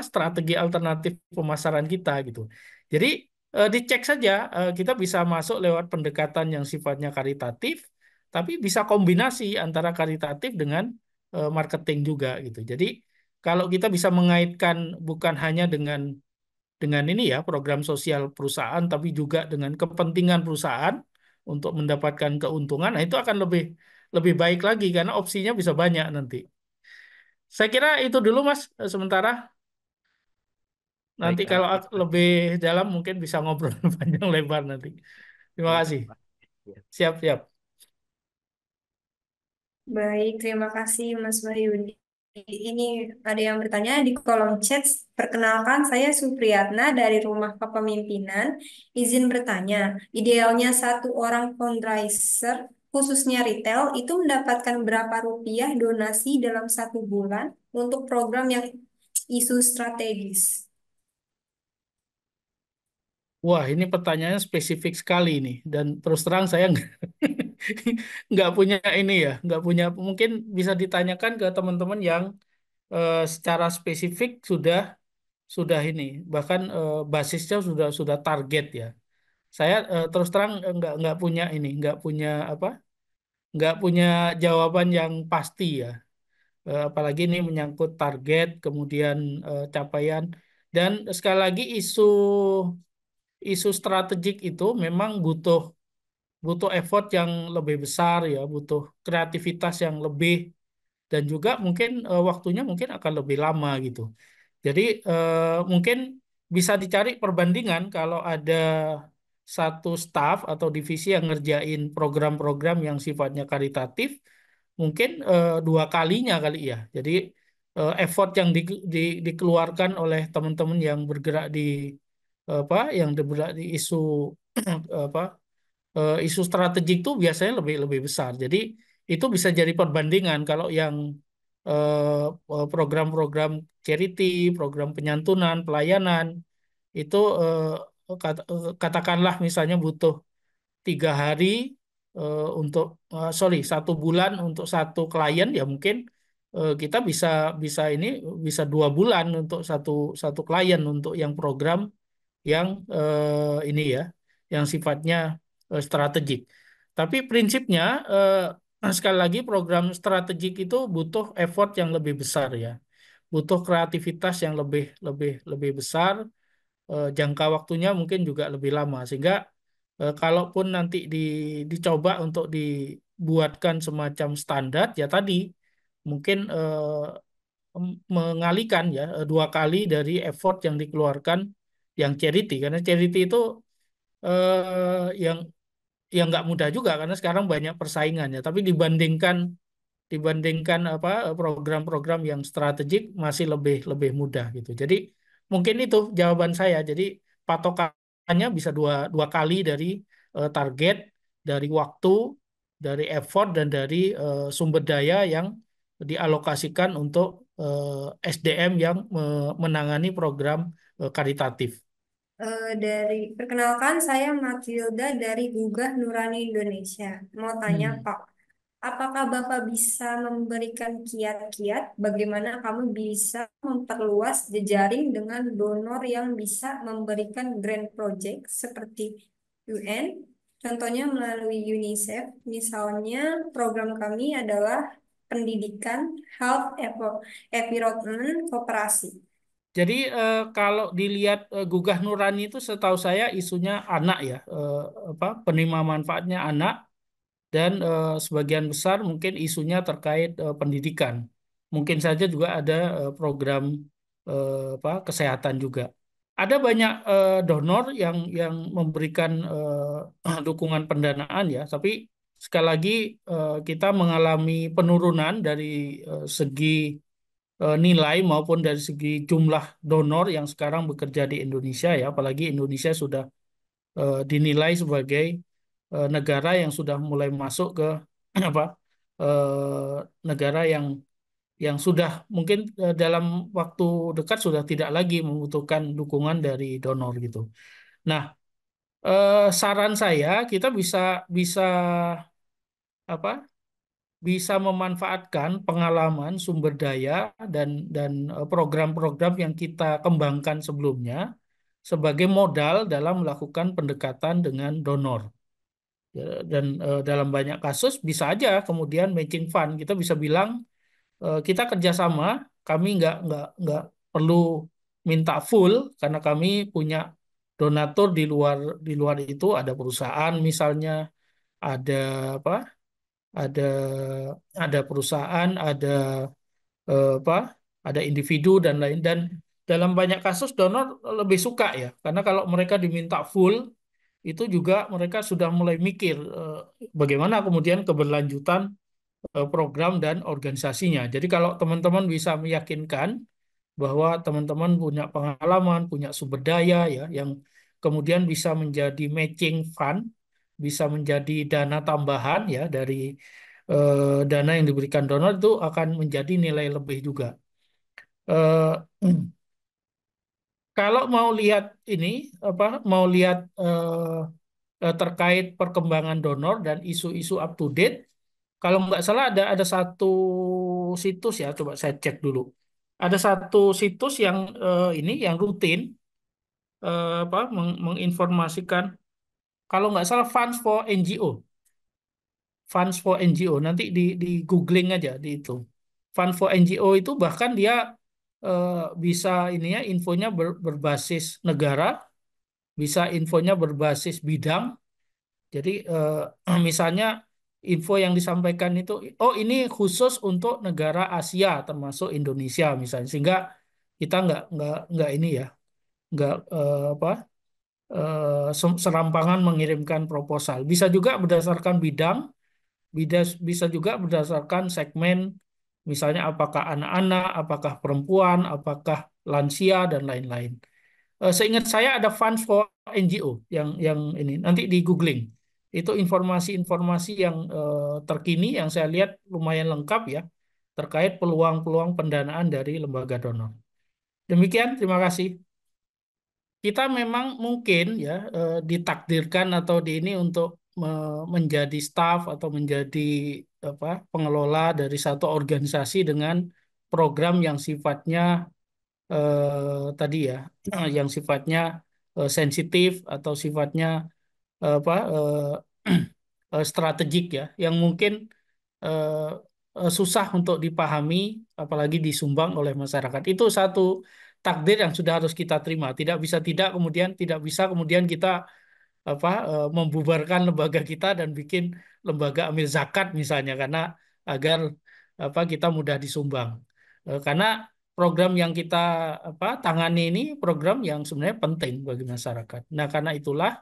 strategi alternatif pemasaran kita gitu. Jadi dicek saja. Kita bisa masuk lewat pendekatan yang sifatnya karitatif, tapi bisa kombinasi antara karitatif dengan marketing juga gitu. Jadi kalau kita bisa mengaitkan bukan hanya dengan ini ya program sosial perusahaan, tapi juga dengan kepentingan perusahaan untuk mendapatkan keuntungan, nah itu akan lebih lebih baik lagi karena opsinya bisa banyak nanti. Saya kira itu dulu Mas, sementara Baik, nanti kalau terima kasih. lebih dalam mungkin bisa ngobrol panjang lebar nanti. Terima Iya, kasih. Pak. Ya. Siap, siap. Baik, terima kasih Mas Wahyudi. Ini ada yang bertanya di kolom chat. Perkenalkan, saya Supriyatna dari Rumah Kepemimpinan. Izin bertanya, idealnya satu orang fundraiser, khususnya retail, itu mendapatkan berapa rupiah donasi dalam 1 bulan untuk program yang isu strategis? Wah, ini pertanyaannya spesifik sekali nih. Dan terus terang saya nggak punya ini ya, nggak punya. Mungkin bisa ditanyakan ke teman-teman yang secara spesifik sudah ini, bahkan basisnya sudah target ya. Saya terus terang nggak punya ini, nggak punya jawaban yang pasti ya. Apalagi ini menyangkut target, kemudian capaian, dan sekali lagi isu strategik itu memang butuh butuh effort yang lebih besar ya, butuh kreativitas yang lebih dan juga mungkin waktunya mungkin akan lebih lama gitu. Jadi mungkin bisa dicari perbandingan kalau ada satu staff atau divisi yang ngerjain program-program yang sifatnya karitatif, mungkin 2 kalinya kali ya. Jadi effort yang dikeluarkan oleh teman-teman yang bergerak di yang bergerak di isu apa isu strategik itu biasanya lebih lebih besar. Jadi itu bisa jadi perbandingan kalau yang program-program charity, program penyantunan, pelayanan itu katakanlah misalnya butuh 3 hari untuk sorry 1 bulan untuk satu klien ya mungkin kita bisa bisa ini bisa 2 bulan untuk satu satu klien untuk yang program yang ini ya, yang sifatnya strategik. Tapi prinsipnya sekali lagi program strategik itu butuh effort yang lebih besar ya, butuh kreativitas yang lebih lebih lebih besar, jangka waktunya mungkin juga lebih lama sehingga kalaupun nanti dicoba untuk dibuatkan semacam standar ya tadi mungkin mengalihkan ya 2 kali dari effort yang dikeluarkan yang charity karena charity itu yang nggak mudah juga karena sekarang banyak persaingannya tapi dibandingkan dibandingkan program-program yang strategik masih lebih lebih mudah gitu. Jadi mungkin itu jawaban saya. Jadi patokannya bisa dua dua kali dari target, dari waktu, dari effort dan dari sumber daya yang dialokasikan untuk SDM yang menangani program karitatif. Perkenalkan, saya Matilda dari Gugah Nurani Indonesia. Mau tanya, Hmm. Pak, apakah Bapak bisa memberikan kiat-kiat bagaimana kamu bisa memperluas jejaring dengan donor yang bisa memberikan grant project seperti UN, contohnya melalui UNICEF. Misalnya, program kami adalah pendidikan, health, environment, kooperasi. Jadi kalau dilihat Gugah Nurani itu setahu saya isunya anak ya, penerima manfaatnya anak dan sebagian besar mungkin isunya terkait pendidikan. Mungkin saja juga ada program kesehatan juga. Ada banyak donor yang memberikan dukungan pendanaan ya, tapi sekali lagi kita mengalami penurunan dari segi nilai maupun dari segi jumlah donor yang sekarang bekerja di Indonesia ya, apalagi Indonesia sudah dinilai sebagai negara yang sudah mulai masuk ke apa negara yang sudah mungkin dalam waktu dekat sudah tidak lagi membutuhkan dukungan dari donor gitu. Nah, saran saya kita bisa bisa apa bisa memanfaatkan pengalaman sumber daya dan program-program yang kita kembangkan sebelumnya sebagai modal dalam melakukan pendekatan dengan donor. Ya, dan dalam banyak kasus bisa aja kemudian matching fund kita bisa bilang kita kerjasama, kami nggak perlu minta full karena kami punya donatur di luar itu ada perusahaan misalnya ada apa ada ada perusahaan apa ada individu dan lain dan dalam banyak kasus donor lebih suka ya karena kalau mereka diminta full itu juga mereka sudah mulai mikir bagaimana kemudian keberlanjutan program dan organisasinya. Jadi kalau teman-teman bisa meyakinkan bahwa teman-teman punya pengalaman, punya sumber daya ya yang kemudian bisa menjadi matching fund, bisa menjadi dana tambahan ya dari dana yang diberikan donor itu akan menjadi nilai lebih juga. Eh, Kalau mau lihat ini apa mau lihat terkait perkembangan donor dan isu-isu up to date, kalau nggak salah ada satu situs ya, coba saya cek dulu. Ada satu situs yang ini yang rutin apa menginformasikan kalau nggak salah Funds for NGO nanti di googling aja di itu. Fund for NGO itu bahkan dia eh, bisa ininya infonya berbasis negara, bisa infonya berbasis bidang. Jadi misalnya info yang disampaikan itu, oh ini khusus untuk negara Asia termasuk Indonesia misalnya, sehingga kita nggak ini ya, nggak apa serampangan mengirimkan proposal. Bisa juga berdasarkan bidang, bisa juga berdasarkan segmen, misalnya apakah anak-anak, apakah perempuan, apakah lansia dan lain-lain. Seingat saya ada Funds for NGO yang ini nanti di googling itu informasi-informasi yang terkini yang saya lihat lumayan lengkap ya terkait peluang-peluang pendanaan dari lembaga donor. Demikian, terima kasih. Kita memang mungkin ya ditakdirkan atau di ini untuk menjadi staf atau menjadi apa pengelola dari satu organisasi dengan program yang sifatnya tadi ya yang sifatnya sensitif atau sifatnya apa strategik ya yang mungkin eh, susah untuk dipahami apalagi disumbang oleh masyarakat itu satu takdir yang sudah harus kita terima tidak bisa kemudian kita apa membubarkan lembaga kita dan bikin lembaga amil zakat misalnya karena agar apa kita mudah disumbang. Karena program yang kita apa tangani ini program yang sebenarnya penting bagi masyarakat. Nah, karena itulah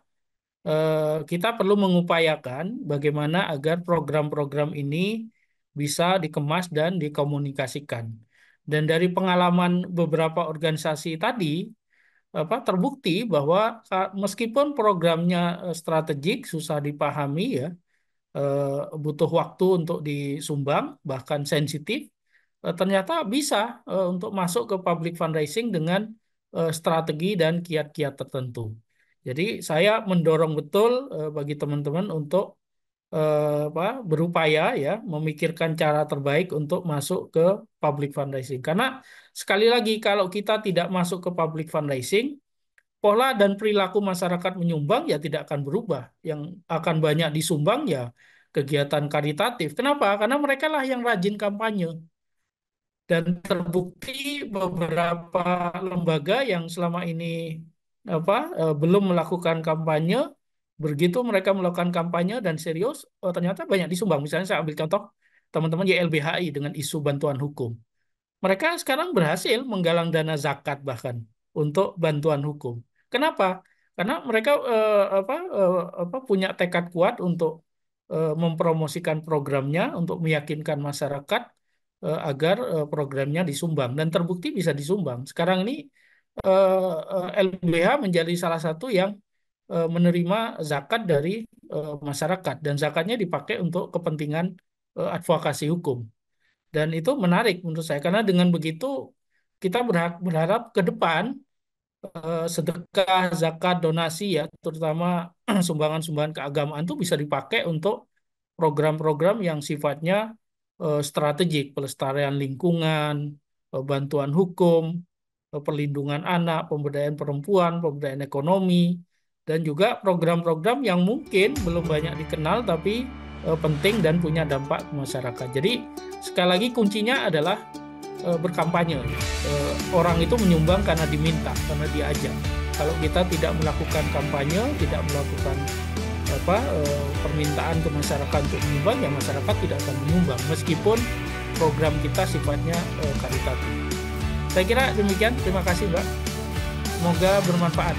kita perlu mengupayakan bagaimana agar program-program ini bisa dikemas dan dikomunikasikan. Dan dari pengalaman beberapa organisasi tadi, apa terbukti bahwa meskipun programnya strategik, susah dipahami ya, butuh waktu untuk disumbang, bahkan sensitif, ternyata bisa untuk masuk ke public fundraising dengan strategi dan kiat-kiat tertentu. Jadi saya mendorong betul bagi teman-teman untuk berupaya ya memikirkan cara terbaik untuk masuk ke public fundraising. Karena sekali lagi kalau kita tidak masuk ke public fundraising, pola dan perilaku masyarakat menyumbang ya tidak akan berubah. Yang akan banyak disumbang ya kegiatan karitatif. Kenapa? Karena mereka lah yang rajin kampanye. Dan terbukti beberapa lembaga yang selama ini belum melakukan kampanye, begitu mereka melakukan kampanye dan serius, ternyata banyak disumbang. Misalnya saya ambil contoh teman-teman YLBHI dengan isu bantuan hukum. Mereka sekarang berhasil menggalang dana zakat bahkan untuk bantuan hukum. Kenapa? Karena mereka punya tekad kuat untuk mempromosikan programnya, untuk meyakinkan masyarakat agar programnya disumbang dan terbukti bisa disumbang. Sekarang ini LBH menjadi salah satu yang menerima zakat dari masyarakat dan zakatnya dipakai untuk kepentingan advokasi hukum. Dan itu menarik menurut saya karena dengan begitu kita berharap ke depan sedekah, zakat, donasi ya, terutama sumbangan-sumbangan keagamaan itu bisa dipakai untuk program-program yang sifatnya strategik, pelestarian lingkungan, bantuan hukum, perlindungan anak, pemberdayaan perempuan, pemberdayaan ekonomi, dan juga program-program yang mungkin belum banyak dikenal tapi penting dan punya dampak ke masyarakat. Jadi sekali lagi kuncinya adalah berkampanye. Orang itu menyumbang karena diminta, karena diajak. Kalau kita tidak melakukan kampanye, tidak melakukan permintaan ke masyarakat untuk menyumbang, ya masyarakat tidak akan menyumbang meskipun program kita sifatnya karitatif. Saya kira demikian. Terima kasih, Mbak. Semoga bermanfaat.